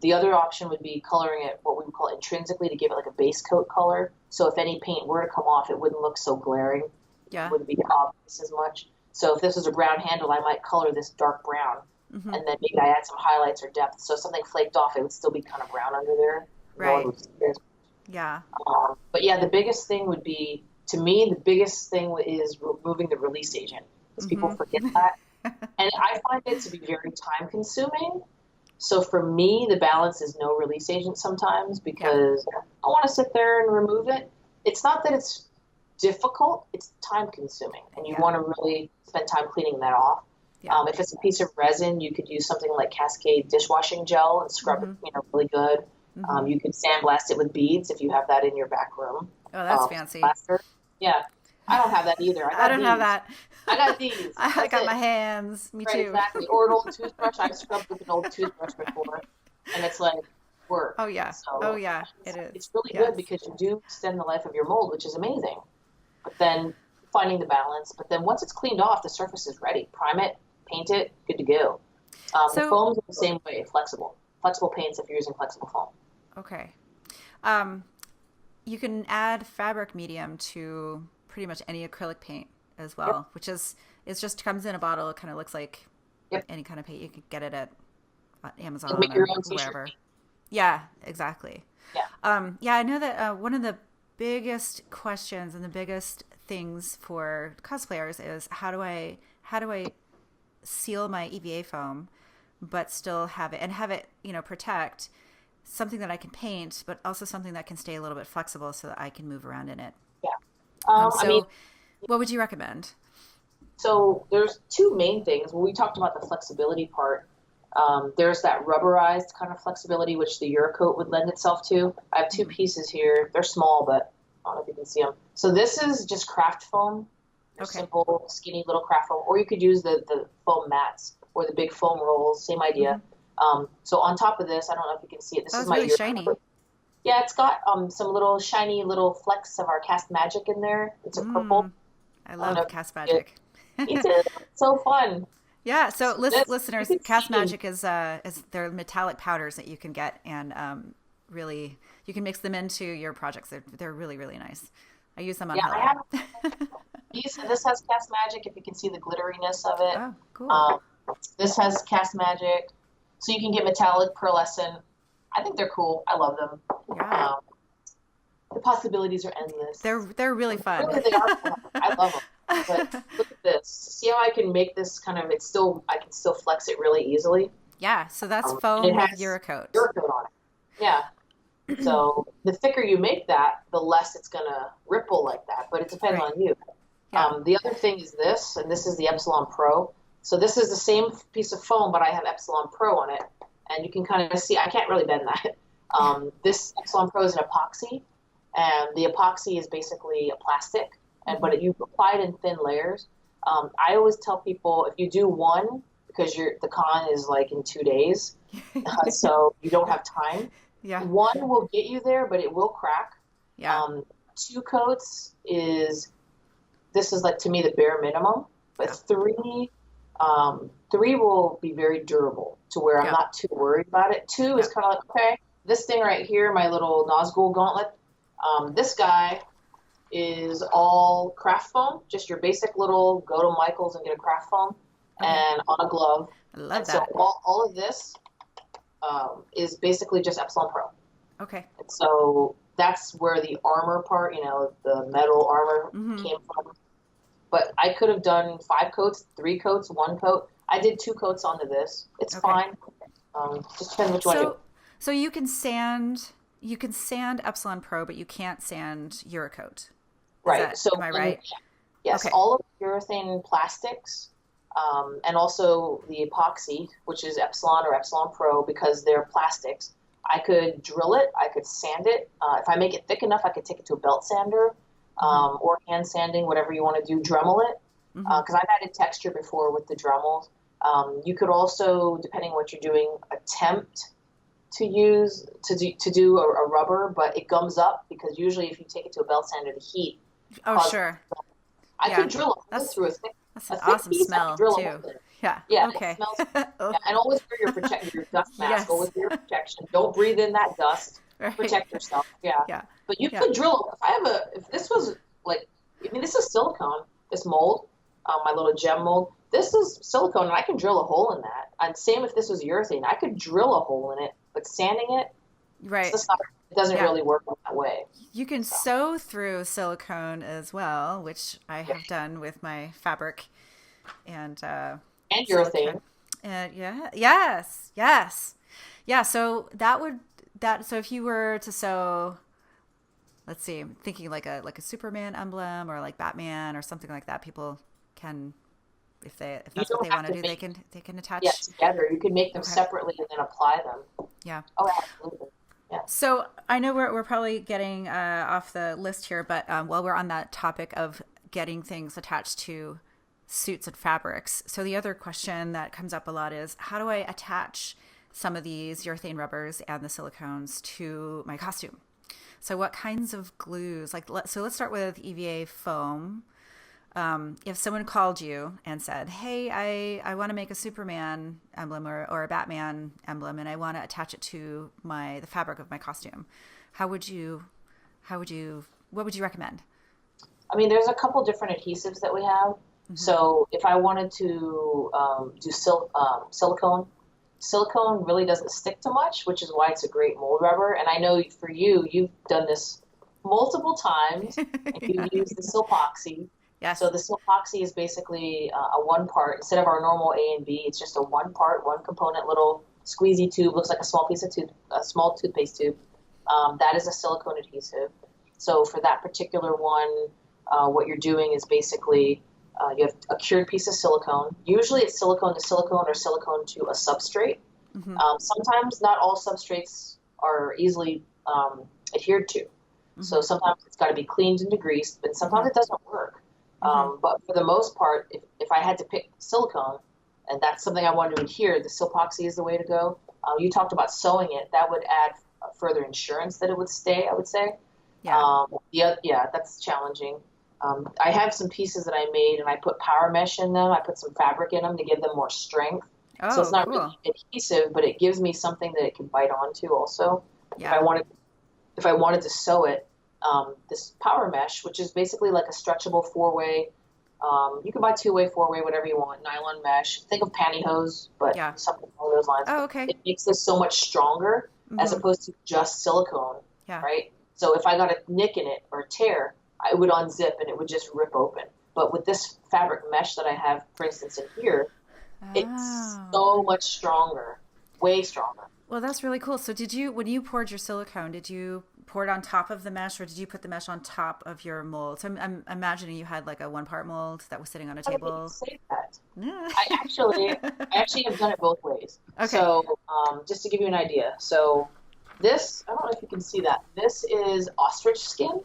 B: The other option would be coloring it what we would call intrinsically to give it like a base coat color. So if any paint were to come off, it wouldn't look so glaring.
A: Yeah.
B: It wouldn't be obvious as much. So if this was a brown handle, I might color this dark brown,
A: Mm-hmm.
B: and then maybe I add some highlights or depth. So if something flaked off, it would still be kind of brown under there. No one
A: Right.
B: would see it.
A: Yeah.
B: But yeah, the biggest thing would be, to me, the biggest thing is removing the release agent, because people
A: Mm-hmm.
B: forget that. And I find it to be very time consuming. So for me, the balance is no release agent sometimes, because I want to sit there and remove it. It's not that it's difficult, it's time consuming, and you
A: Yeah.
B: want to really spend time cleaning that off.
A: Yeah.
B: If it's a piece of resin, you could use something like Cascade dishwashing gel and scrub
A: Mm-hmm.
B: it, really good.
A: Mm-hmm.
B: You could sandblast it with beads if you have that in your back room.
A: Oh, that's fancy.
B: Blaster. Yeah, I don't have that either.
A: I don't have
B: these.
A: that.
B: I got these.
A: I
B: That's
A: got
B: it.
A: my hands. Me
B: Right,
A: too.
B: exactly. Or an old toothbrush. I've scrubbed with an old toothbrush before, and it's like work.
A: Oh yeah.
B: So
A: Oh yeah. It is.
B: it's really
A: Yes.
B: good because you do extend the life of your mold, which is amazing. But then finding the balance. But then once it's cleaned off, the surface is ready. Prime it, paint it, good to go. The
A: So
B: foam's the same way, flexible. Flexible paints if you're using flexible foam.
A: okay. You can add fabric medium to pretty much any acrylic paint as well, which is, it just comes in a bottle. It kind of looks like any kind of paint. You can get it at Amazon
B: make
A: or
B: your own
A: wherever.
B: t-shirt.
A: Yeah, exactly.
B: Yeah.
A: Yeah, I know that one of the biggest questions and the biggest things for cosplayers is how do I seal my EVA foam, but still have it, protect something that I can paint, but also something that can stay a little bit flexible so that I can move around in it.
B: Yeah.
A: So what would you recommend?
B: So there's two main things. When we talked about the flexibility part, there's that rubberized kind of flexibility, which the Uracoat would lend itself to. I have two pieces here. They're small, but I don't know if you can see them. So this is just craft foam, simple, skinny little craft foam, or you could use the foam mats or the big foam rolls, same idea. So on top of this, I don't know if you can see it. This is my
A: really shiny.
B: Yeah, it's got some little shiny little flecks of our Cast Magic in there. It's a purple.
A: I love Cast Magic.
B: Me too. So fun.
A: Yeah. So listeners, Cast Magic is they're metallic powders that you can get, and really you can mix them into your projects. They're really, really nice. I use them on Hello.
B: This has Cast Magic, if you can see the glitteriness of it.
A: Oh, cool.
B: This has Cast Magic. So you can get metallic pearlescent. I think they're cool. I love them.
A: Yeah.
B: The possibilities are endless.
A: They're really fun.
B: Really, they are fun. I love them. But look at this. See how I can make this kind of, I can still flex it really easily.
A: Yeah, so that's foam with Uracoat.
B: Uracoat on it. Yeah. So the thicker you make that, the less it's going to ripple like that. But it depends on you. Yeah. The other thing is this, and this is the Epsilon Pro. So this is the same piece of foam, but I have Epsilon Pro on it. And you can kind of see, I can't really bend that. This Epsilon Pro is an epoxy. And the epoxy is basically a plastic. But you apply it in thin layers. I always tell people, if you do one, because the con is like in 2 days, so you don't have time.
A: Yeah.
B: One will get you there, but it will crack.
A: Yeah.
B: 2 coats this is like, to me, the bare minimum. But 3 will be very durable to where I'm not too worried about it. 2 is kind of like, okay, this thing right here, my little Nazgul gauntlet, this guy is all craft foam, just your basic little go to Michael's and get a craft foam and on a glove.
A: I love that.
B: So all of this is basically just Epsilon Pro.
A: Okay.
B: And so that's where the armor part, the metal armor came from. But I could have done 5 coats, 3 coats, 1 coat. I did 2 coats onto this. It's fine. Just depends which one.
A: So you can sand Epsilon Pro, but you can't sand Uracoat.
B: Right.
A: Am I right?
B: Yes. Okay. All of the urethane plastics, and also the epoxy, which is Epsilon or Epsilon Pro, because they're plastics. I could drill it. I could sand it. If I make it thick enough, I could take it to a belt sander, or hand sanding, whatever you want to do. Dremel it, because I've added texture before with the Dremels. You could also, depending on what you're doing, attempt to do a rubber, but it gums up because usually if you take it to a belt sander, the heat.
A: Oh, sure.
B: I could drill a hole through a thick.
A: That's an awesome smell too. Yeah.
B: Yeah.
A: Okay.
B: It smells, and always wear your dust mask. Always wear your protection. Don't breathe in that dust. Right. Protect yourself. Yeah. Yeah. But you could drill. If this was like, this is silicone. This mold, my little gem mold. This is silicone, and I can drill a hole in that. And same if this was urethane, I could drill a hole in it. But sanding it,
A: right?
B: It doesn't really work that way.
A: You can sew through silicone as well, which I have done with my fabric and
B: urethane.
A: Yes. So so if you were to sew, let's see, I'm thinking like a Superman emblem or like Batman or something like that, people can. If that's what they want to do, they can attach.
B: Yeah, together. You can make them separately and then apply them.
A: Yeah.
B: Oh, absolutely. Yeah.
A: So I know we're probably getting off the list here, but while we're on that topic of getting things attached to suits and fabrics, so the other question that comes up a lot is, how do I attach some of these urethane rubbers and the silicones to my costume? So what kinds of glues? So let's start with EVA foam. If someone called you and said, hey, I want to make a Superman emblem or a Batman emblem, and I want to attach it to the fabric of my costume, what would you recommend?
B: I mean, there's a couple different adhesives that we have. So if I wanted to do silicone, silicone really doesn't stick to much, which is why it's a great mold rubber. And I know for you, you've done this multiple times, and you use the Silpoxy.
A: Yes.
B: So the Silpoxy is basically a one part, instead of our normal A and B, it's just a one part, one component little squeezy tube, looks like a small piece of a small toothpaste tube. That is a silicone adhesive. So for that particular one, what you're doing is basically you have a cured piece of silicone. Usually it's silicone to silicone or silicone to a substrate. Sometimes not all substrates are easily adhered to. So sometimes it's got to be cleaned and degreased, but sometimes it doesn't work. But for the most part, if I had to pick silicone, and that's something I wanted to adhere, the Silpoxy is the way to go. You talked about sewing it. That would add further insurance that it would stay, I would say. Yeah, that's challenging. I have some pieces that I made, and I put power mesh in them. I put some fabric in them to give them more strength. So it's not really adhesive, but it gives me something that it can bite onto also.
A: Yeah.
B: If I wanted to sew it, this power mesh, which is basically like a stretchable four-way, you can buy two-way, four-way, whatever you want, nylon mesh. Think of pantyhose, but something along those lines.
A: Oh, okay.
B: It makes this so much stronger as opposed to just silicone, right? So if I got a nick in it or a tear, I would unzip and it would just rip open. But with this fabric mesh that I have, for instance, in here, it's so much stronger, way stronger.
A: Well, that's really cool. So when you poured your silicone, did you pour it on top of the mesh, or did you put the mesh on top of your mold? So I'm imagining you had like a one-part mold that was sitting on a table.
B: I didn't say that. I actually have done it both ways.
A: Okay.
B: So just to give you an idea. So this, I don't know if you can see that. This is ostrich skin.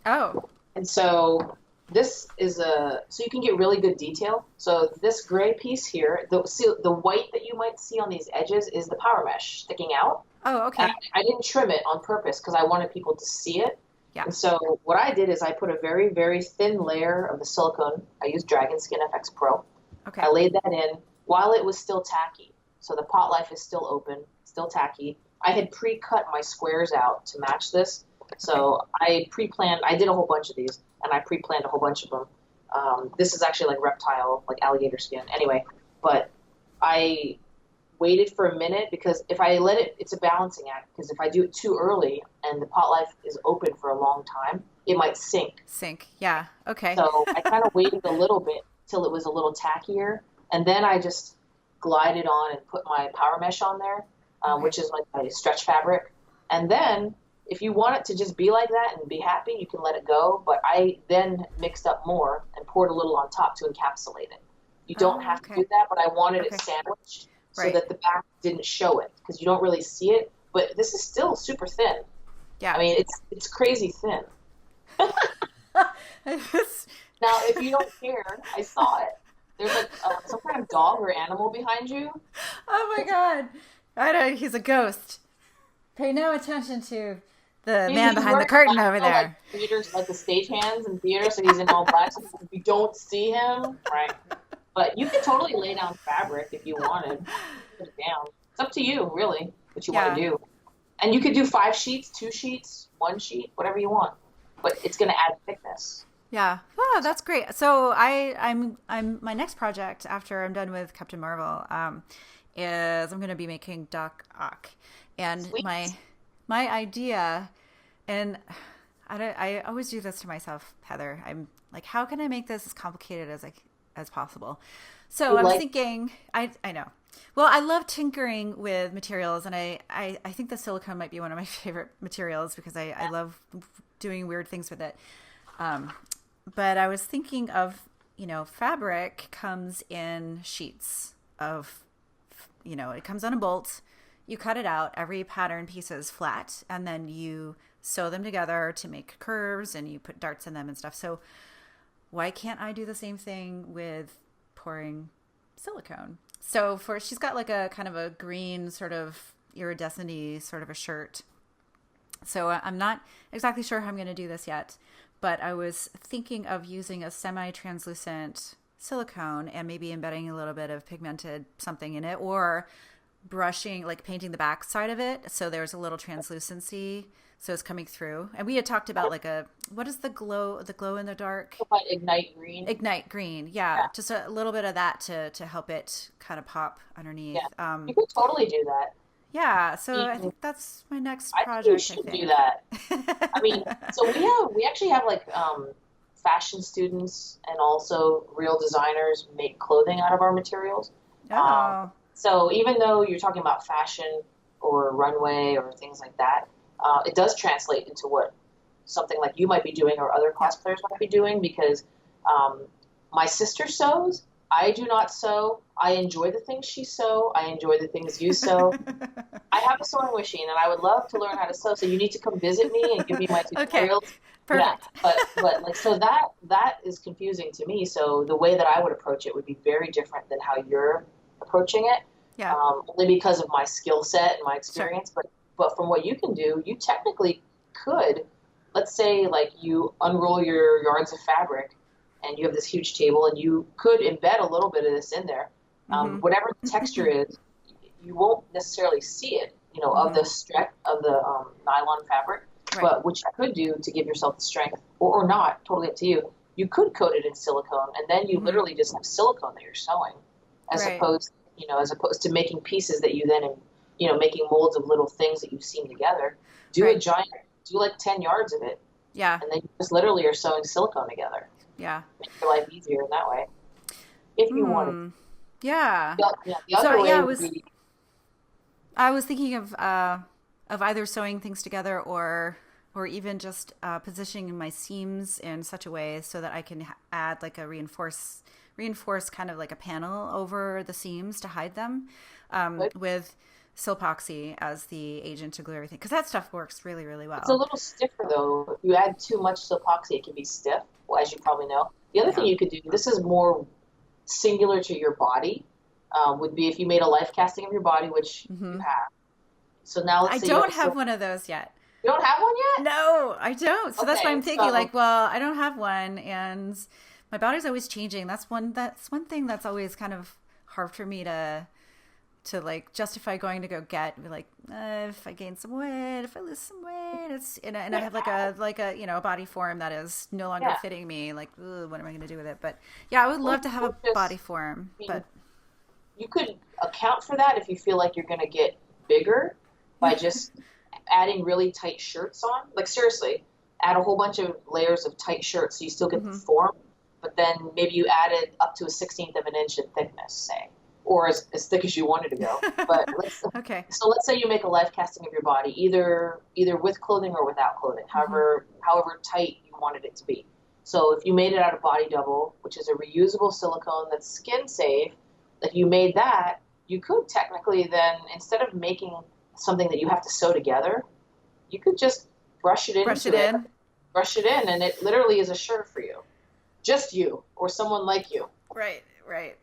A: Oh.
B: And so this is so you can get really good detail. So this gray piece here, the white that you might see on these edges is the power mesh sticking out.
A: Oh, okay.
B: And I didn't trim it on purpose because I wanted people to see it.
A: Yeah.
B: And so what I did is I put a very, very thin layer of the silicone. I used Dragon Skin FX Pro.
A: Okay.
B: I laid that in while it was still tacky. So the pot life is still open, still tacky. I had pre-cut my squares out to match this. So I pre-planned, I did a whole bunch of these, and I pre-planned a whole bunch of them. This is actually like reptile, like alligator skin. Anyway, but I waited for a minute because if I let it, it's a balancing act. Because if I do it too early and the pot life is open for a long time, it might sink.
A: Yeah. Okay.
B: So I kind of waited a little bit till it was a little tackier, and then I just glided on and put my power mesh on there, which is like my stretch fabric. And then if you want it to just be like that and be happy, you can let it go. But I then mixed up more and poured a little on top to encapsulate it. You don't have to do that, but I wanted it sandwiched so that the back didn't show it because you don't really see it. But this is still super thin. Yeah. I mean, it's crazy thin. Now, if you don't care, I saw it. There's like some kind of dog or animal behind you.
A: Oh my God. I know, he's a ghost. Pay no attention to the man behind the curtain over there.
B: Like theaters, like the stagehands in theater, so he's in all black. So you don't see him, right? But you could totally lay down fabric if you wanted. Put it down. It's up to you, really, what you want to do. And you could do 5 sheets, 2 sheets, 1 sheet, whatever you want. But it's going to add thickness.
A: Yeah. Oh, that's great. So I'm my next project after I'm done with Captain Marvel is I'm going to be making Doc Ock. And
B: Sweet.
A: my idea, and I always do this to myself, Heather. I'm like, how can I make this as complicated as possible? So I'm thinking, I know. Well, I love tinkering with materials, and I think the silicone might be one of my favorite materials because I love doing weird things with it. But I was thinking of, fabric comes in sheets of, it comes on a bolt. You cut it out. Every pattern piece is flat, and then you sew them together to make curves, and you put darts in them and stuff. So why can't I do the same thing with pouring silicone? So she's got like a kind of a green sort of iridescent-y sort of a shirt. So I'm not exactly sure how I'm going to do this yet, but I was thinking of using a semi-translucent silicone and maybe embedding a little bit of pigmented something in it, or brushing, like painting the back side of it. So there's a little translucency. So it's coming through. And we had talked about like what is the glow in the dark?
B: Ignite green.
A: Ignite green. Yeah. Just a little bit of that to help it kind of pop underneath.
B: Yeah. You could totally do that.
A: Yeah. So I think that's my next project.
B: You should do that. I mean, so we actually have like, fashion students and also real designers make clothing out of our materials.
A: Oh.
B: So even though you're talking about fashion or runway or things like that, it does translate into what something like you might be doing or other cosplayers might be doing, because my sister sews. I do not sew. I enjoy the things she sew. I enjoy the things you sew. I have a sewing machine, and I would love to learn how to sew. So you need to come visit me and give me my tutorials.
A: Okay. Perfect.
B: Yeah, but like, so that is confusing to me. So the way that I would approach it would be very different than how you're approaching it.
A: Yeah.
B: Only because of my skill set and my experience.
A: Sure.
B: But from what you can do, you technically could, let's say like you unroll your yards of fabric and you have this huge table, and you could embed a little bit of this in there. Whatever the texture is, you won't necessarily see it, of the stretch of the nylon fabric. Right. But what you could do to give yourself the strength, or not, totally up to you, you could coat it in silicone, and then you literally just have silicone that you're sewing, as opposed to making pieces that you then, making molds of little things that you've seamed together. Do like 10 yards of it. Yeah. And then you just literally are sewing silicone together.
A: Yeah.
B: Make your life easier in that way, if you wanted.
A: Yeah.
B: The other way would be.
A: I was thinking of either sewing things together or even just positioning my seams in such a way so that I can add like a reinforce kind of like a panel over the seams to hide them with Silpoxy as the agent to glue everything, because that stuff works really, really well.
B: It's a little stiffer though. If you add too much Silpoxy, it can be stiff, as you probably know. The other thing you could do, this is more singular to your body, would be if you made a life casting of your body, which you have. So now let's say
A: I don't have one of those yet.
B: You don't have one yet?
A: No, I don't. So that's why I'm thinking I don't have one, and my body's always changing. That's one thing that's always kind of hard for me to like justify going to go get. Be like, if I gain some weight, if I lose some weight, and I have like a body form that is no longer fitting me. Like, what am I going to do with it? But yeah, I would love to have a body form. But
B: you could account for that if you feel like you're going to get bigger by just adding really tight shirts on. Like seriously, add a whole bunch of layers of tight shirts so you still get the form, but then maybe you added up to a 1/16 of an inch in thickness, say, or as thick as you wanted to go. But so let's say you make a life casting of your body, either with clothing or without clothing, however tight you wanted it to be. So if you made it out of body double, which is a reusable silicone that's skin safe, if you made that, you could technically then, instead of making something that you have to sew together, you could just brush it in, and it literally is a shirt for you. Just you or someone like you.
A: Right.
B: Like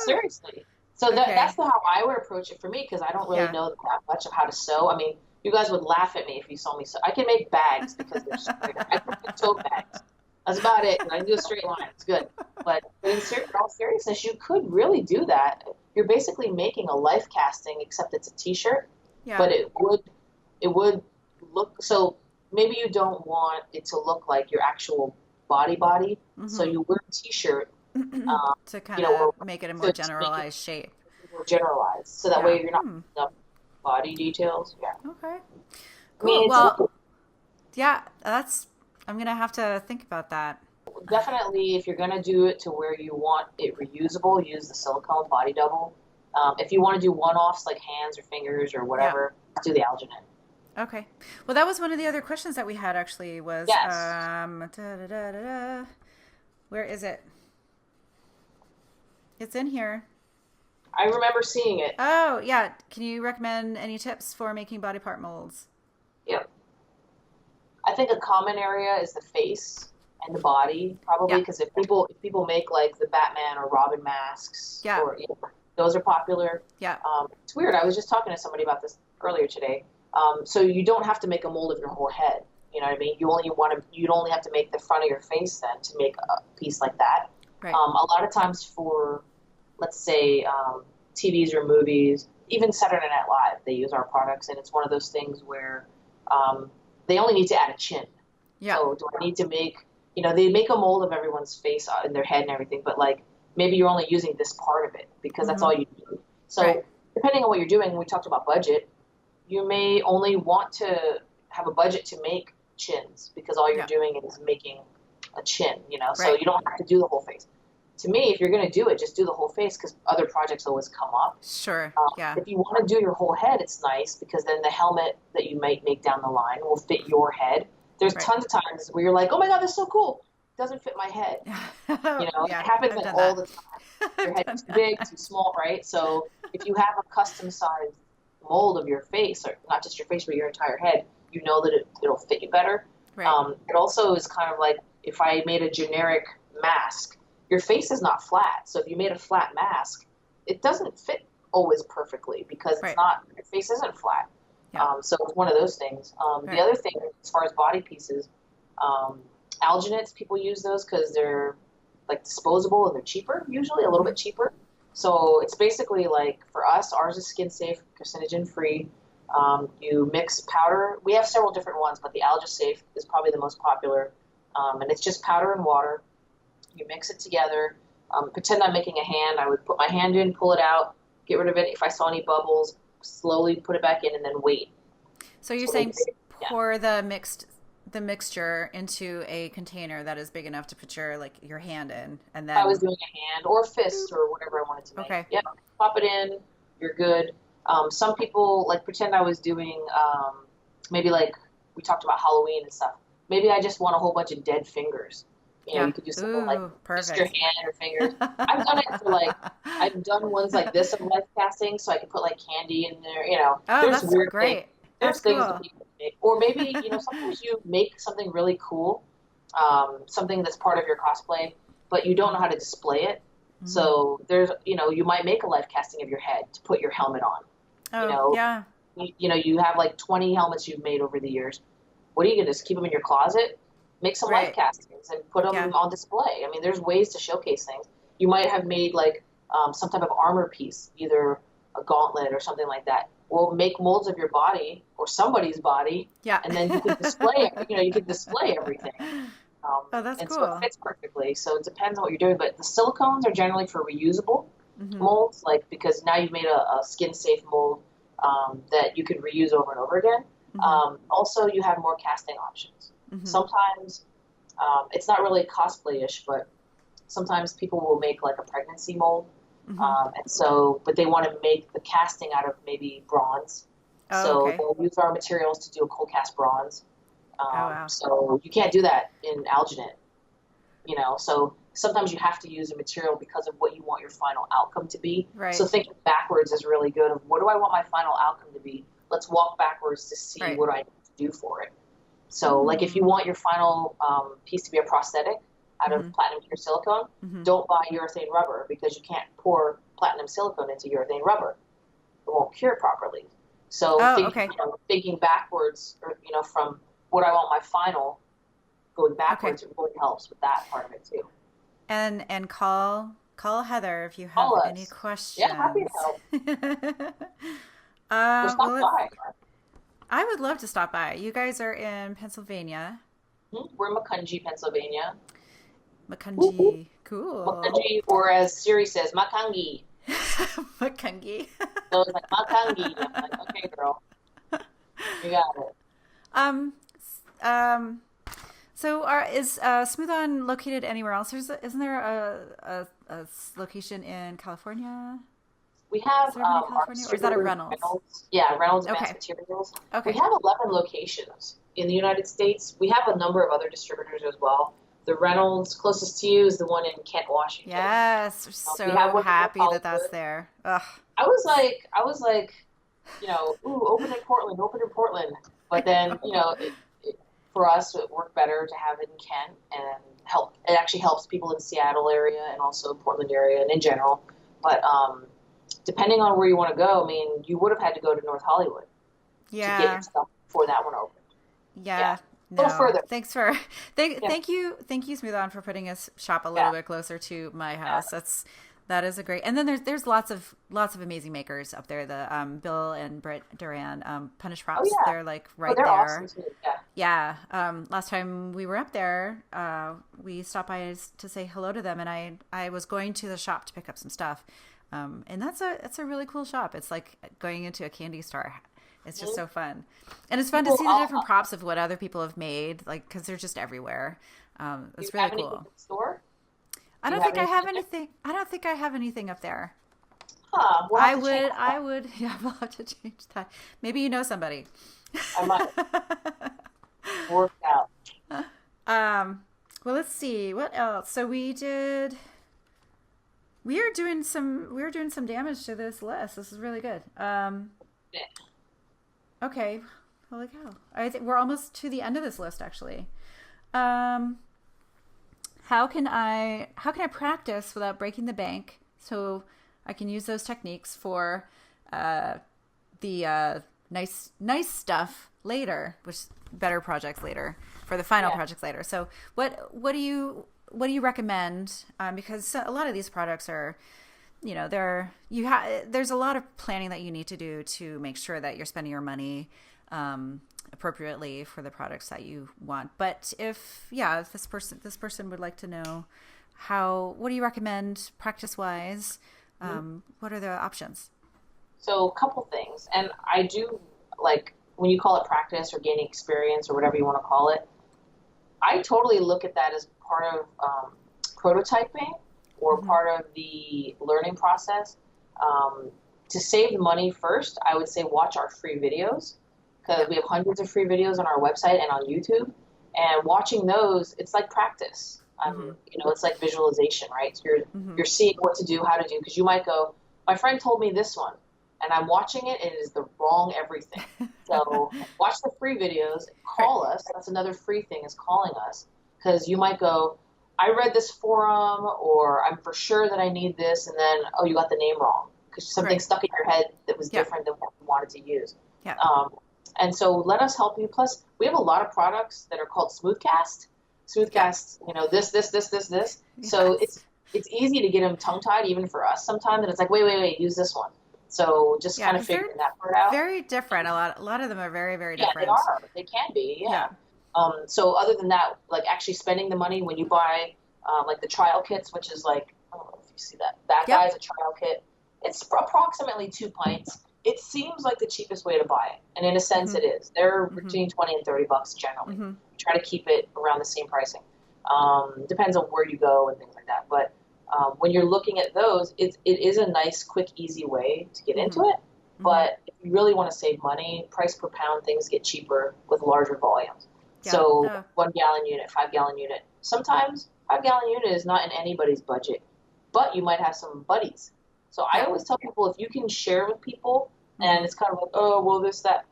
B: seriously. So that's how I would approach it for me, because I don't really know that much of how to sew. I mean, you guys would laugh at me if you saw me sew. I can make bags because they're straight. I can make tote bags. That's about it. And I can do a straight line. It's good. But in all seriousness, you could really do that. You're basically making a life casting, except it's a t-shirt. Yeah. But it would look, so maybe you don't want it to look like your actual body. So you wear a t-shirt
A: to kind of make it a more generalized shape.
B: More generalized. So that way you're not picking up body details. Yeah.
A: Okay. Cool. I'm going to have to think about that.
B: Definitely, if you're going to do it to where you want it reusable, use the silicone body double. If you want to do one-offs like hands or fingers or whatever, do the alginate.
A: Okay. Well, that was one of the other questions that we had actually was, where is it? It's in here.
B: I remember seeing it.
A: Oh, yeah. Can you recommend any tips for making body part molds?
B: Yep. I think a common area is the face and the body, probably, because if people make like the Batman or Robin masks, or those are popular. Yeah. It's weird. I was just talking to somebody about this earlier today. So you don't have to make a mold of your whole head. You know what I mean? You'd only have to make the front of your face then to make a piece like that. Right. A lot of times for, let's say, TVs or movies, even Saturday Night Live, they use our products, and it's one of those things where they only need to add a chin.
A: Yeah.
B: So do I need to make, they make a mold of everyone's face in their head and everything, but like maybe you're only using this part of it because that's all you do. So depending on what you're doing, when we talked about budget, you may only want to have a budget to make chins because all you're doing is making a chin, so you don't have to do the whole face. To me, if you're going to do it, just do the whole face because other projects always come up.
A: Sure.
B: If you want to do your whole head, it's nice because then the helmet that you might make down the line will fit your head. There's tons of times where you're like, oh my God, that's so cool. It doesn't fit my head. It happens like all the time. Your head's too big, too small, right? So if you have a custom sized mold of your face, or not just your face, but your entire head, you know that it'll fit you better. Right. It also is kind of like if I made a generic mask, your face is not flat. So if you made a flat mask, it doesn't fit always perfectly because it's not, your face isn't flat. Yeah. So it's one of those things. The other thing, as far as body pieces, alginates, people use those because they're like disposable and they're cheaper, usually a little bit cheaper. So it's basically like for us, ours is skin safe, carcinogen free. You mix powder. We have several different ones, but the AlgaSafe is probably the most popular. And it's just powder and water. You mix it together. Pretend I'm making a hand. I would put my hand in, pull it out, get rid of it. If I saw any bubbles, slowly put it back in, and then wait.
A: So you're saying pour the mixture into a container that is big enough to put your hand in, and then
B: I was doing a hand or fist or whatever I wanted to make. Okay. Yep. Pop it in. You're good. Some people pretend I was doing maybe like we talked about Halloween and stuff. Maybe I just want a whole bunch of dead fingers. You could do something like just your hand or fingers. I've done it for I've done ones like this of Lifecasting, so I can put candy in there.
A: Oh,
B: there's
A: that's
B: weird
A: great.
B: things. There's things that people make, or maybe sometimes you make something really cool, something that's part of your cosplay, but you don't know how to display it. Mm-hmm. So there's you might make a Lifecasting of your head to put your helmet on.
A: Oh,
B: You have 20 helmets you've made over the years. What are you gonna just keep them in your closet? Make some life castings and put them on display. I mean, there's ways to showcase things. You might have made some type of armor piece, either a gauntlet or something like that. Well, make molds of your body or somebody's body, and then you can display. You can display everything.
A: Oh, that's
B: and
A: cool.
B: So it fits perfectly. So it depends on what you're doing. But the silicones are generally for reusable molds, because now you've made a skin safe mold that you can reuse over and over again. Also, you have more casting options. Sometimes it's not really cosplay-ish, but sometimes people will make a pregnancy mold. But they want to make the casting out of maybe bronze. They'll use our materials to do a cold cast bronze. So you can't do that in alginate, so sometimes you have to use a material because of what you want your final outcome to be. Right. So thinking backwards is really good of what do I want my final outcome to be? Let's walk backwards to see what I need to do for it. So if you want your final piece to be a prosthetic out of platinum pure silicone, don't buy urethane rubber because you can't pour platinum silicone into urethane rubber. It won't cure properly. So thinking backwards or, from what I want my final, going backwards, it really helps with that part of it too.
A: And call Heather if you have any questions.
B: Yeah, happy to help. Stop by.
A: I would love to stop by. You guys are in Pennsylvania.
B: We're in Macungie, Pennsylvania.
A: Macungie. Cool.
B: Macungie, or as Siri says, Macungie.
A: Macungie.
B: So it's like Macungie. I'm like, okay, girl. You got it.
A: So is SmoothOn located anywhere else? Isn't there a location in California?
B: We have
A: or is that a Reynolds?
B: Reynolds Advanced Materials. Okay. We have 11 locations in the United States. We have a number of other distributors as well. The Reynolds closest to you is the one in Kent, Washington.
A: Yes, so happy that's there. Ugh.
B: I was like, open in Portland. But then, for us, it worked better to have it in Kent and help. It actually helps people in Seattle area and also Portland area and in general. But depending on where you want to go, I mean, you would have had to go to North Hollywood to get your stuff before that one opened.
A: Yeah.
B: No. A little further.
A: Thank you, SmoothOn, for putting us shop a little bit closer to my house. That is a great, and then there's lots of amazing makers up there. The Bill and Britt Duran, Punish
B: Oh
A: Props.
B: yeah.
A: They're like
B: Oh,
A: right
B: they're
A: there.
B: awesome too. Yeah.
A: Yeah. Last time we were up there, we stopped by to say hello to them, and I was going to the shop to pick up some stuff. And it's a really cool shop. It's like going into a candy store. It's just so fun, and it's fun to see the different props of what other people have made, like because they're just everywhere. It's really cool.
B: In the store?
A: I don't think I have anything. I don't think I have anything up there.
B: Huh.
A: I would. Yeah, we'll have to change that. Maybe you know somebody.
B: I might. Worked out.
A: Well, let's see what else. So we are doing some damage to this list. This is really good. Okay. Holy cow! I think we're almost to the end of this list, actually. How can I practice without breaking the bank so I can use those techniques for the nice stuff later, which better projects later, for the final projects later. So what do you recommend? Because a lot of these products are, there's a lot of planning that you need to do to make sure that you're spending your money appropriately for the products that you want. But if this person would like to know what do you recommend practice wise? What are the options?
B: So a couple things, and I do like when you call it practice or gaining experience or whatever you want to call it, I totally look at that as part of prototyping or part of the learning process. To save money first, I would say watch our free videos, because we have hundreds of free videos on our website and on YouTube, and watching those, it's like practice. It's like visualization, right? So you're seeing what to do, how to do, because you might go, my friend told me this one, and I'm watching it, and it is the wrong everything. So watch the free videos, call us. That's another free thing, is calling us, because you might go, I read this forum, or I'm for sure that I need this, and then, oh, you got the name wrong, because something stuck in your head that was different than what you wanted to use.
A: Yeah.
B: And so let us help you. Plus, we have a lot of products that are called SmoothCast. SmoothCast, this.
A: Yes.
B: So it's easy to get them tongue-tied, even for us sometimes. And it's like, wait, use this one. So just kind of figuring that part out.
A: Very different. A lot of them are very, very different.
B: Yeah, they are. They can be, yeah. So other than that, like actually spending the money when you buy like the trial kits, which is like, I don't know if you see that. That guy's a trial kit. It's approximately 2 pints. It seems like the cheapest way to buy it, and in a sense it is. They're between $20 and $30 generally. Try to keep it around the same pricing. Depends on where you go and things like that. But when you're looking at those, it is a nice, quick, easy way to get into it. But if you really want to save money, price per pound things get cheaper with larger volumes. Yeah. So 1 gallon unit, 5 gallon unit. Sometimes 5 gallon unit is not in anybody's budget, but you might have some buddies. So I always tell people, if you can share with people, and it's kind of like, oh, well, this, that,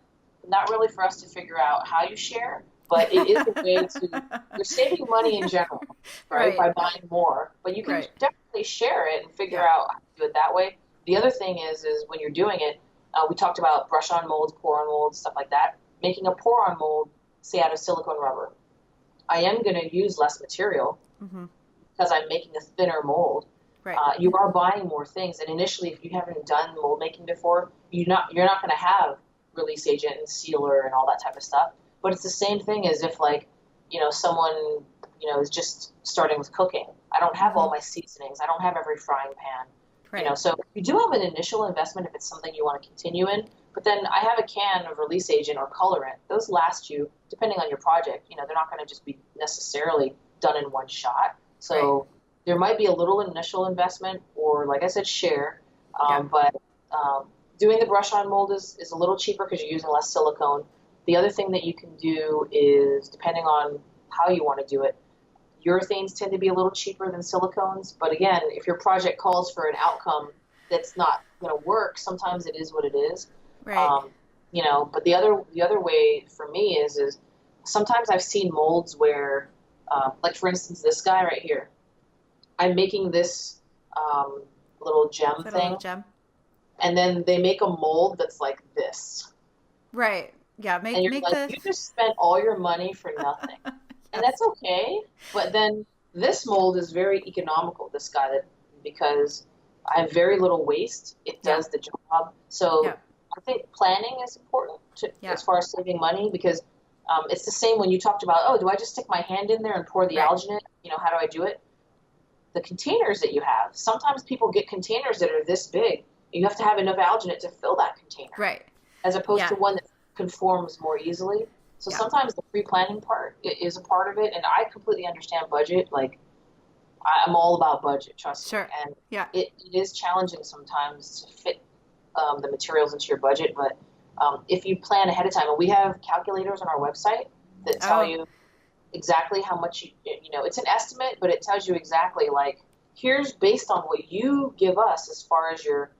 B: not really for us to figure out how you share, but it is a way to, you're saving money in general, right, by buying more. But you can definitely share it and figure out how to do it that way. The other thing is when you're doing it, we talked about brush-on molds, pour-on molds, stuff like that. Making a pour-on mold, say out of silicone rubber, I am going to use less material because I'm making a thinner mold. Right. You are buying more things, and initially, if you haven't done mold making before, you're not going to have release agent and sealer and all that type of stuff. But it's the same thing as if, like, someone is just starting with cooking. I don't have all my seasonings. I don't have every frying pan. Right. So you do have an initial investment if it's something you want to continue in. But then I have a can of release agent or colorant. Those last you, depending on your project. They're not going to just be necessarily done in one shot. So. There might be a little initial investment, or like I said, share. But doing the brush-on mold is a little cheaper because you're using less silicone. The other thing that you can do is, depending on how you want to do it, urethanes tend to be a little cheaper than silicones. But again, if your project calls for an outcome that's not going to work, sometimes it is what it is. Right. But the other way for me is sometimes I've seen molds where, like for instance, this guy right here. I'm making this little gem thing, and then they make a mold that's like this. Right. Yeah. And you're like, you just spent all your money for nothing, and that's okay. But then this mold is very economical. This guy because I have very little waste. It does the job. So
A: Yeah.
B: I think planning is important as far as saving money, because it's the same when you talked about, oh, do I just stick my hand in there and pour the alginate? You know, how do I do it? The containers that you have, sometimes people get containers that are this big. You have to have enough alginate to fill that container.
A: Right.
B: As opposed to one that conforms more easily. So sometimes the pre-planning part is a part of it. And I completely understand budget. Like, I'm all about budget, trust me. And it is challenging sometimes to fit the materials into your budget. But if you plan ahead of time, and we have calculators on our website that tell you exactly how much you know, it's an estimate, but it tells you exactly, like, here's based on what you give us as far as your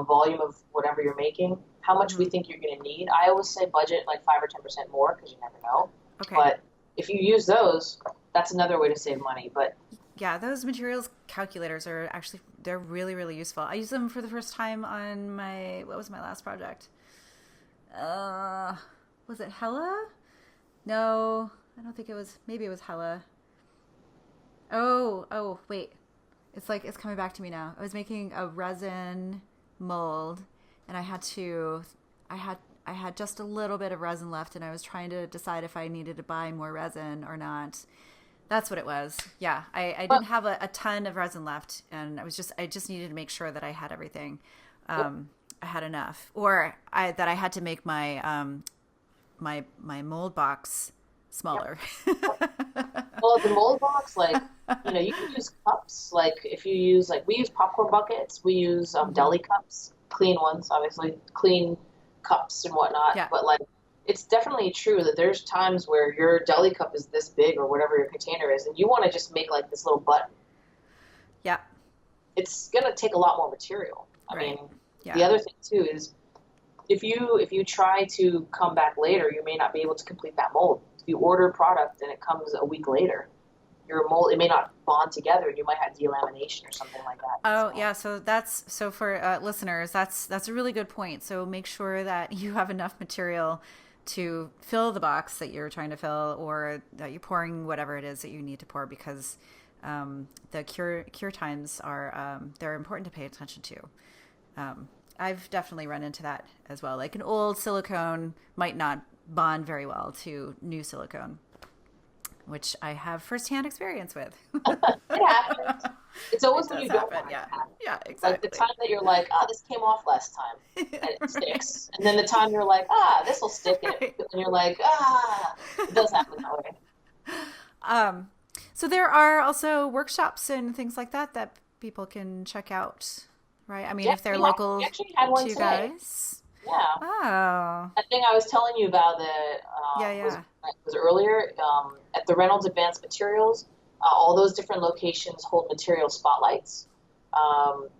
B: volume of whatever you're making, how much we think you're going to need. I always say budget like 5 or 10% more, because you never know. But if you use those, that's another way to save money. But
A: yeah, those materials calculators are actually, they're really, really useful. I used them for the first time on what was my last project? Was it Hella? No, I don't think it was. Maybe it was Hella. Oh, wait. It's coming back to me now. I was making a resin mold, and I had just a little bit of resin left, and I was trying to decide if I needed to buy more resin or not. That's what it was. Yeah, I didn't have a ton of resin left, and I just needed to make sure that I had everything. I had enough, or that I had to make my my mold box smaller.
B: Well, the mold box, like, you know, you can use cups. Like, if you use, like, we use popcorn buckets. We use deli cups, clean ones, obviously, clean cups and whatnot. But, like, it's definitely true that there's times where your deli cup is this big, or whatever your container is, and you want to just make, like, this little button.
A: Yeah.
B: It's going to take a lot more material. I mean, the other thing, too, is if you try to come back later, you may not be able to complete that mold. If you order a product and it comes a week later, your mold, it may not bond together, and you might have delamination or something like that.
A: Oh, yeah. So for listeners, that's a really good point. So make sure that you have enough material to fill the box that you're trying to fill, or that you're pouring whatever it is that you need to pour, because the cure times are they're important to pay attention to. I've definitely run into that as well. Like, an old silicone might not bond very well to new silicone, which I have firsthand experience with.
B: It happens. It's always when you don't want it.
A: Yeah, exactly.
B: Like the time that you're like, this came off last time, and it sticks. And then the time you're like, this will stick, and you're like, it does happen that way.
A: So there are also workshops and things like that people can check out, right? I mean, if they're local
B: we actually had one
A: to you
B: today.
A: guys.
B: Yeah.
A: Oh.
B: I think I was telling you about was earlier at the Reynolds Advanced Materials. All those different locations hold material spotlights.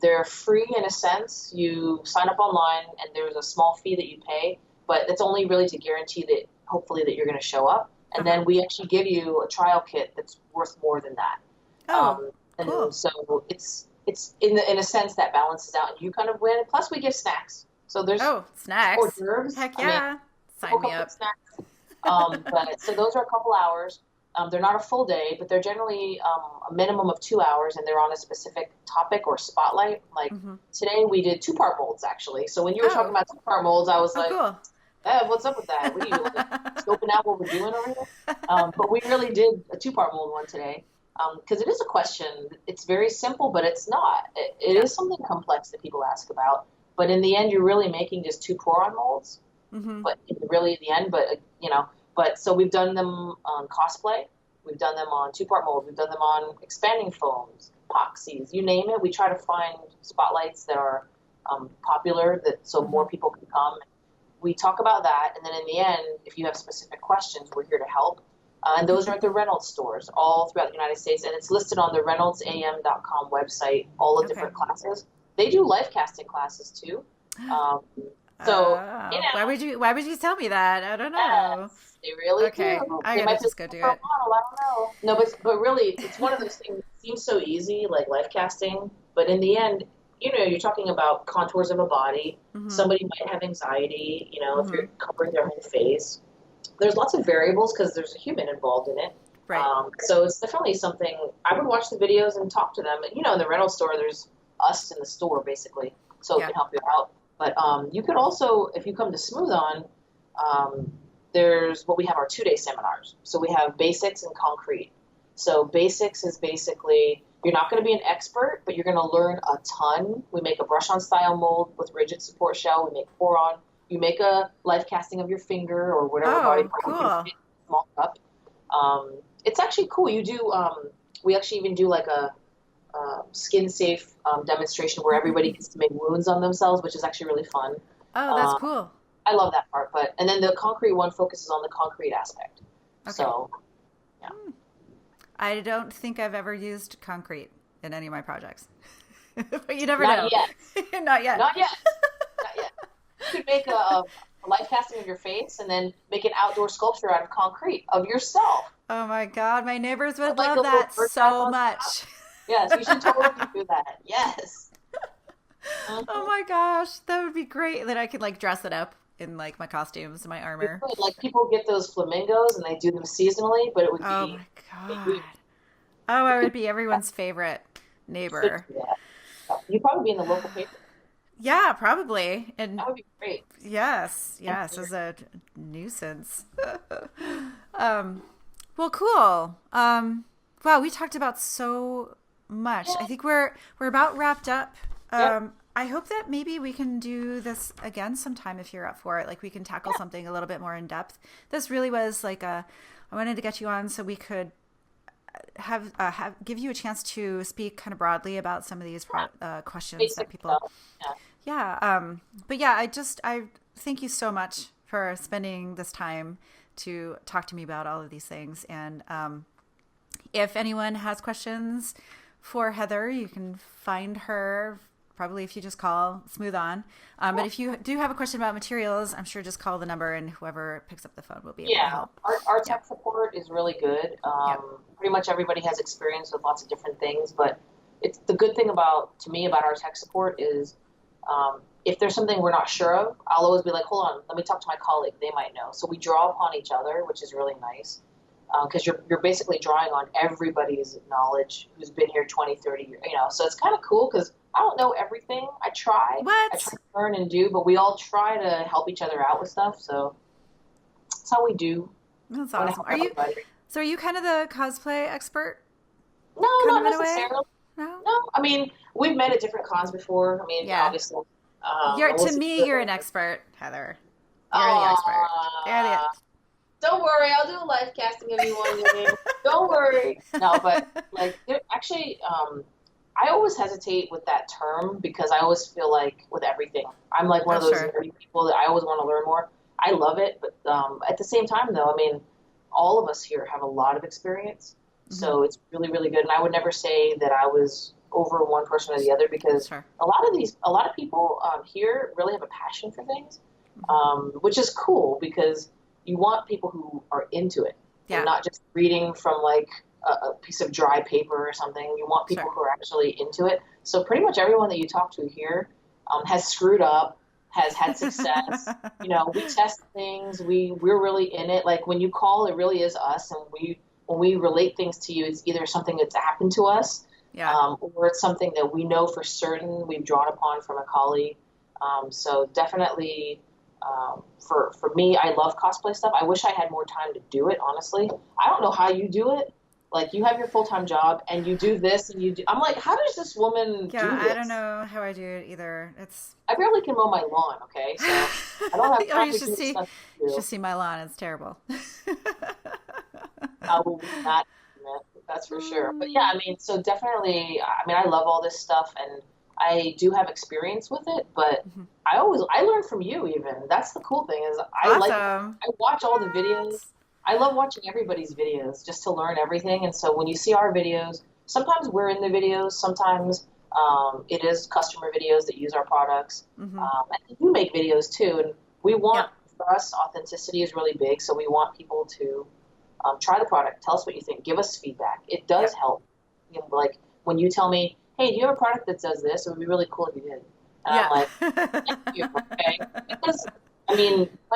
B: They're free in a sense. You sign up online, and there's a small fee that you pay, but it's only really to guarantee that hopefully that you're going to show up. And then we actually give you a trial kit that's worth more than that. And
A: cool.
B: So it's in a sense that balances out, and you kind of win. Plus, we give snacks. So there's
A: snacks.
B: hors d'oeuvres.
A: Heck yeah! Sign me up.
B: Snacks. But so those are a couple hours. They're not a full day, but they're generally a minimum of 2 hours, and they're on a specific topic or spotlight. Like today, we did 2-part molds actually. So when you were talking about 2-part molds, I was like,
A: cool.
B: What's up with that? What are you scoping out what we're doing over here? But we really did a 2-part mold one today. Because it is a question. It's very simple, but it's not. It is something complex that people ask about. But in the end, you're really making just 2 pour-on molds. But really, in the end, but so we've done them on Cosplay. We've done them on 2-part molds. We've done them on expanding foams, epoxies, you name it. We try to find spotlights that are popular, so more people can come. We talk about that, and then in the end, if you have specific questions, we're here to help. And those are at the Reynolds stores all throughout the United States, and it's listed on the reynoldsam.com website, all the different classes. They do Lifecasting classes too.
A: Why would you tell me that? I don't know.
B: They really do.
A: I gotta just go do it.
B: I don't know. No, but really, it's one of those things that seems so easy, like Lifecasting, but in the end, you're talking about contours of a body. Somebody might have anxiety, if you're covering their whole face. There's lots of variables because there's a human involved in it. Right. So it's definitely something, I would watch the videos and talk to them. And, in the rental store, there's us in the store basically, so it can help you out. But you could also, if you come to SmoothOn, there's we have our 2-day seminars. So we have basics and concrete. So basics is basically, you're not going to be an expert, but you're going to learn a ton. We make a brush-on style mold with rigid support shell. We make pour-on. You make a life casting of your finger or whatever body part you can fit small cup. It's actually cool. You do. We actually even do like a skin-safe demonstration where everybody gets to make wounds on themselves, which is actually really fun.
A: Oh, that's cool.
B: I love that part. And then the concrete one focuses on the concrete aspect. Okay. So, yeah.
A: I don't think I've ever used concrete in any of my projects. But you never
B: know.
A: Not yet.
B: Not yet. Not yet. You could make a life casting of your face and then make an outdoor sculpture out of concrete of yourself.
A: Oh my God. My neighbors would love that so much.
B: Yes, you should totally do that. Yes.
A: Oh my gosh. That would be great. Then I could like dress it up in like my costumes and my armor.
B: Like people get those flamingos and they do them seasonally, but it would be.
A: Oh my God. Oh, I would be everyone's favorite neighbor.
B: You'd probably be in the local paper.
A: Yeah, probably. And
B: that would be great.
A: Yes, as a nuisance. Well, cool. Wow, we talked about so much. I think we're about wrapped up. I hope that maybe we can do this again sometime if you're up for it. Like we can tackle something a little bit more in depth. This really was like I wanted to get you on so we could have give you a chance to speak kind of broadly about some of these questions that people. But yeah, I thank you so much for spending this time to talk to me about all of these things. And if anyone has questions for Heather, you can find her probably if you just call SmoothOn. But if you do have a question about materials, I'm sure just call the number and whoever picks up the phone will be able to help.
B: Our tech support is really good. Pretty much everybody has experience with lots of different things, but it's the good thing about our tech support is if there's something we're not sure of, I'll always be like, hold on, let me talk to my colleague. They might know. So we draw upon each other, which is really nice. Because you're basically drawing on everybody's knowledge who's been here 20, 30 years, so it's kind of cool because I don't know everything. I try to learn and do, but we all try to help each other out with stuff. So that's how we do.
A: That's awesome. Are you kind of the cosplay expert?
B: No, not necessarily. No. I mean, we've met at different cons before. I mean, obviously.
A: You're an expert, Heather. You're the expert. You're the expert.
B: Don't worry, I'll do a life casting of you one day. Don't worry. No, but like actually, I always hesitate with that term because I always feel like with everything, I'm like one of those nerdy people that I always want to learn more. I love it, but at the same time, though, I mean, all of us here have a lot of experience, so it's really, really good. And I would never say that I was over one person or the other because a lot of people here really have a passion for things, which is cool because you want people who are into it and not just reading from like a piece of dry paper or something. You want people who are actually into it. So pretty much everyone that you talk to here has screwed up, has had success. We test things. We're really in it. Like when you call, it really is us. And when we relate things to you, it's either something that's happened to us or it's something that we know for certain we've drawn upon from a colleague. So definitely for me, I love cosplay stuff. I wish I had more time to do it, honestly. I don't know how you do it. Like, you have your full-time job, and you do this, and you do... I'm like, how does this woman do this?
A: I don't know how I do it either.
B: I barely can mow my lawn, okay? So I don't have time to do stuff.
A: You should see my lawn. It's terrible.
B: I will not admit, that's for sure. But yeah, I mean, so definitely, I love all this stuff, and I do have experience with it, but I learn from you even. That's the cool thing is I watch all the videos. I love watching everybody's videos just to learn everything. And so when you see our videos, sometimes we're in the videos, sometimes it is customer videos that use our products. And you make videos too. And we want, for us, authenticity is really big. So we want people to try the product. Tell us what you think. Give us feedback. It does help. Like when you tell me, hey, do you have a product that does this? It would be really cool if you did. And I'm like, thank you, okay? Because, I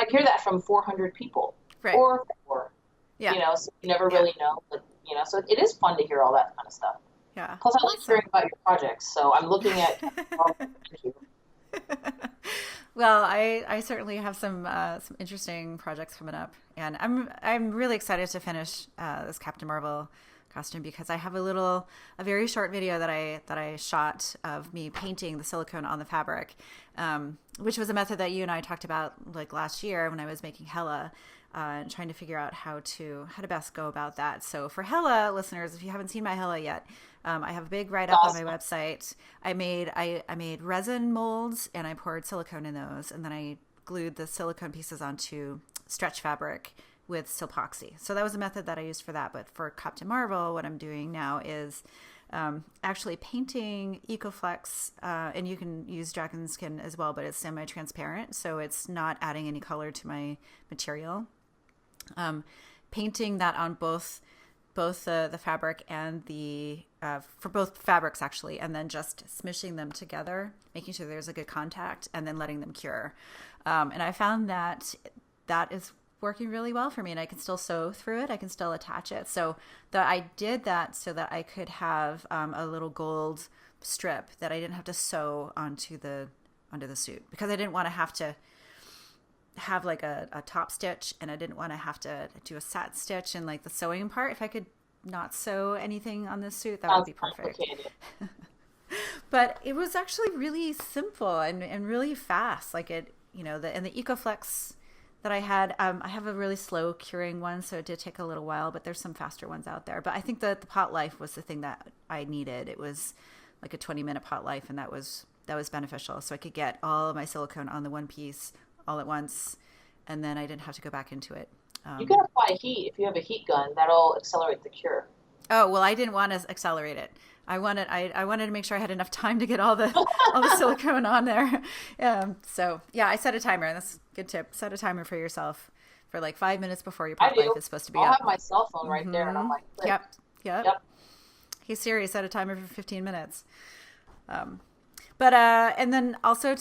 B: hear that from 400 people.
A: Right.
B: Or so you never really know. But, so it is fun to hear all that kind of stuff.
A: Yeah.
B: Plus, I like hearing about your projects, so I'm looking at.
A: Well, I certainly have some interesting projects coming up, and I'm really excited to finish this Captain Marvel costume because I have a very short video that I shot of me painting the silicone on the fabric, which was a method that you and I talked about like last year when I was making Hella. And trying to figure out how to best go about that. So for Hella listeners, if you haven't seen my Hella yet, I have a big write up on my website. I made resin molds and I poured silicone in those, and then I glued the silicone pieces onto stretch fabric with silpoxy. So that was a method that I used for that. But for Captain Marvel, what I'm doing now is actually painting EcoFlex, and you can use dragon skin as well, but it's semi-transparent, so it's not adding any color to my material. Painting that on both the fabric and the for both fabrics actually, and then just smishing them together, making sure there's a good contact, and then letting them cure. And I found that is working really well for me, and I can still sew through it. I can still attach it. So I did that so that I could have a little gold strip that I didn't have to sew onto the suit, because I didn't want to have like a top stitch, and I didn't want to have to do a satin stitch and like the sewing part. If I could not sew anything on this suit, that would be perfect. But it was actually really simple and really fast. Like the EcoFlex that I had, I have a really slow curing one, so it did take a little while, but there's some faster ones out there. But I think that the pot life was the thing that I needed. It was like a 20-minute pot life, and that was beneficial. So I could get all of my silicone on the one piece all at once, and then I didn't have to go back into it.
B: You can apply heat. If you have a heat gun, that'll accelerate the cure.
A: Oh, well, I didn't want to accelerate it. I wanted to make sure I had enough time to get all the silicone on there. So yeah, I set a timer. That's a good tip. Set a timer for yourself for like 5 minutes before your pot life is supposed to be
B: I'll
A: up.
B: have my cell phone right there, and I'm like, click.
A: Yep. Hey Siri, set a timer for 15 minutes. And then also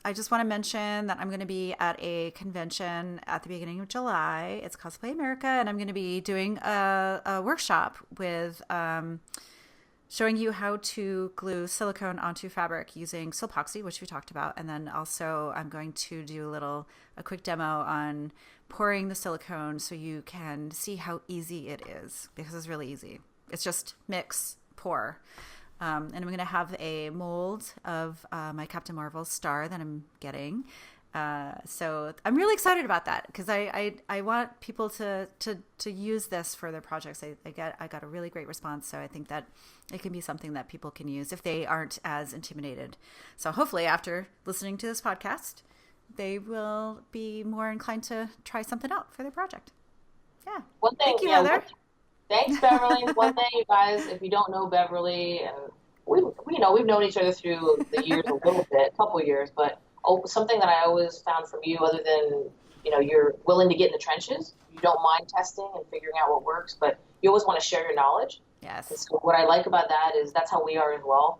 A: I just want to mention that I'm going to be at a convention at the beginning of July. It's Cosplay America, and I'm going to be doing a workshop with showing you how to glue silicone onto fabric using silpoxy, which we talked about. And then also I'm going to do a quick demo on pouring the silicone so you can see how easy it is, because it's really easy. It's just mix, pour. And I'm going to have a mold of my Captain Marvel star that I'm getting. So I'm really excited about that, because I want people to use this for their projects. I got a really great response. So I think that it can be something that people can use if they aren't as intimidated. So hopefully after listening to this podcast, they will be more inclined to try something out for their project. Yeah.
B: One thing,
A: thank you, Heather.
B: Thanks, Beverly. One thing, you guys, if you don't know Beverly, and we've known each other through the years a little bit, a couple of years, but something that I always found from you, other than, you're willing to get in the trenches, you don't mind testing and figuring out what works, but you always want to share your knowledge.
A: Yes.
B: And so what I like about that is that's how we are as well.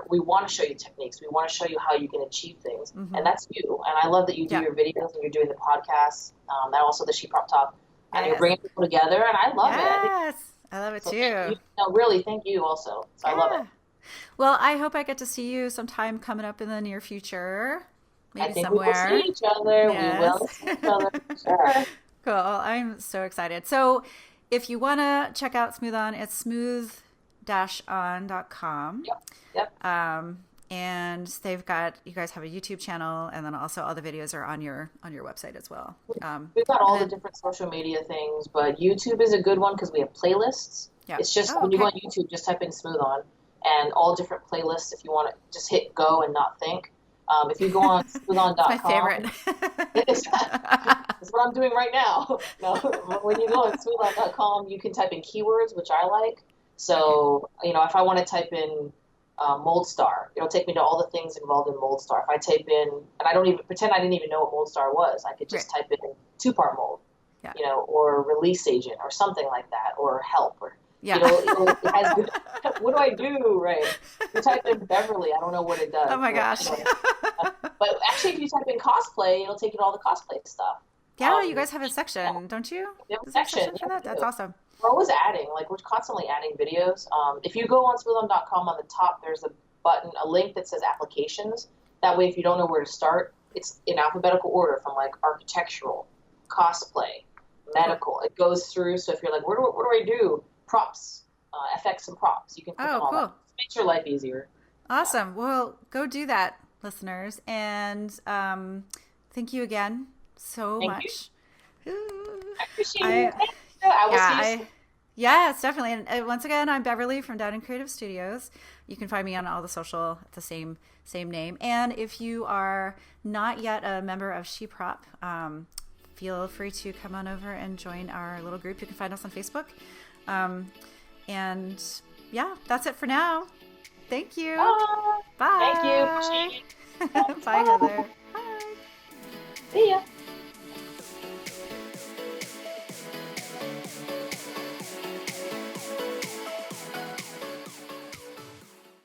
B: We want to show you techniques. We want to show you how you can achieve things. Mm-hmm. And that's you. And I love that you do your videos and you're doing the podcasts, and also the ShePropTalk. And you're bringing people together, and I love it.
A: Yes, I love it too.
B: Really, thank you also. So I love it.
A: Well, I hope I get to see you sometime coming up in the near future. Maybe
B: I think
A: somewhere.
B: We will see each other.
A: Yes.
B: We will see each other. Sure.
A: Cool. I'm so excited. So if you want to check out SmoothOn, it's smooth-on.com. Yep. And you guys have a YouTube channel, and then also all the videos are on your website as well.
B: We've got all the different social media things, but YouTube is a good one because we have playlists.
A: Yeah.
B: It's just when you go on YouTube, just type in SmoothOn, and all different playlists. If you want to just hit go and not think. If you go on smoothon.com,
A: my favorite.
B: That's what I'm doing right now. No, when you go on smoothon.com, you can type in keywords, which I like. So if I want to type in Mold Star, it'll take me to all the things involved in Mold Star. If I type in, and I don't even pretend I didn't even know what Mold Star was, I could just type in TwoPart Mold, or Release Agent or something like that, or Help, or it has, what do I do? Right? You type in Beverly, I don't know what it does.
A: Oh my gosh!
B: But actually, if you type in Cosplay, it'll take you to all the cosplay stuff.
A: Yeah, you guys have a section, don't you?
B: We have a section
A: for that. That's awesome.
B: We're always adding, like we're constantly adding videos. If you go on SmoothOn.com, on the top, there's a button, a link that says applications. That way, if you don't know where to start, it's in alphabetical order from like architectural, cosplay, medical. It goes through. So if you're like, what do I do? Props, FX and props. You can click on all that. It makes your life easier.
A: Awesome. Well, go do that, listeners. And thank you again so much.
B: I appreciate it. I will see you soon.
A: Yes, definitely. And once again, I'm Beverly from Down in Creative Studios. You can find me on all the social at the same name. And if you are not yet a member of SheProp, feel free to come on over and join our little group. You can find us on Facebook. And yeah, that's it for now. Thank you.
B: Bye.
A: Bye.
B: Thank you.
A: Bye, Heather.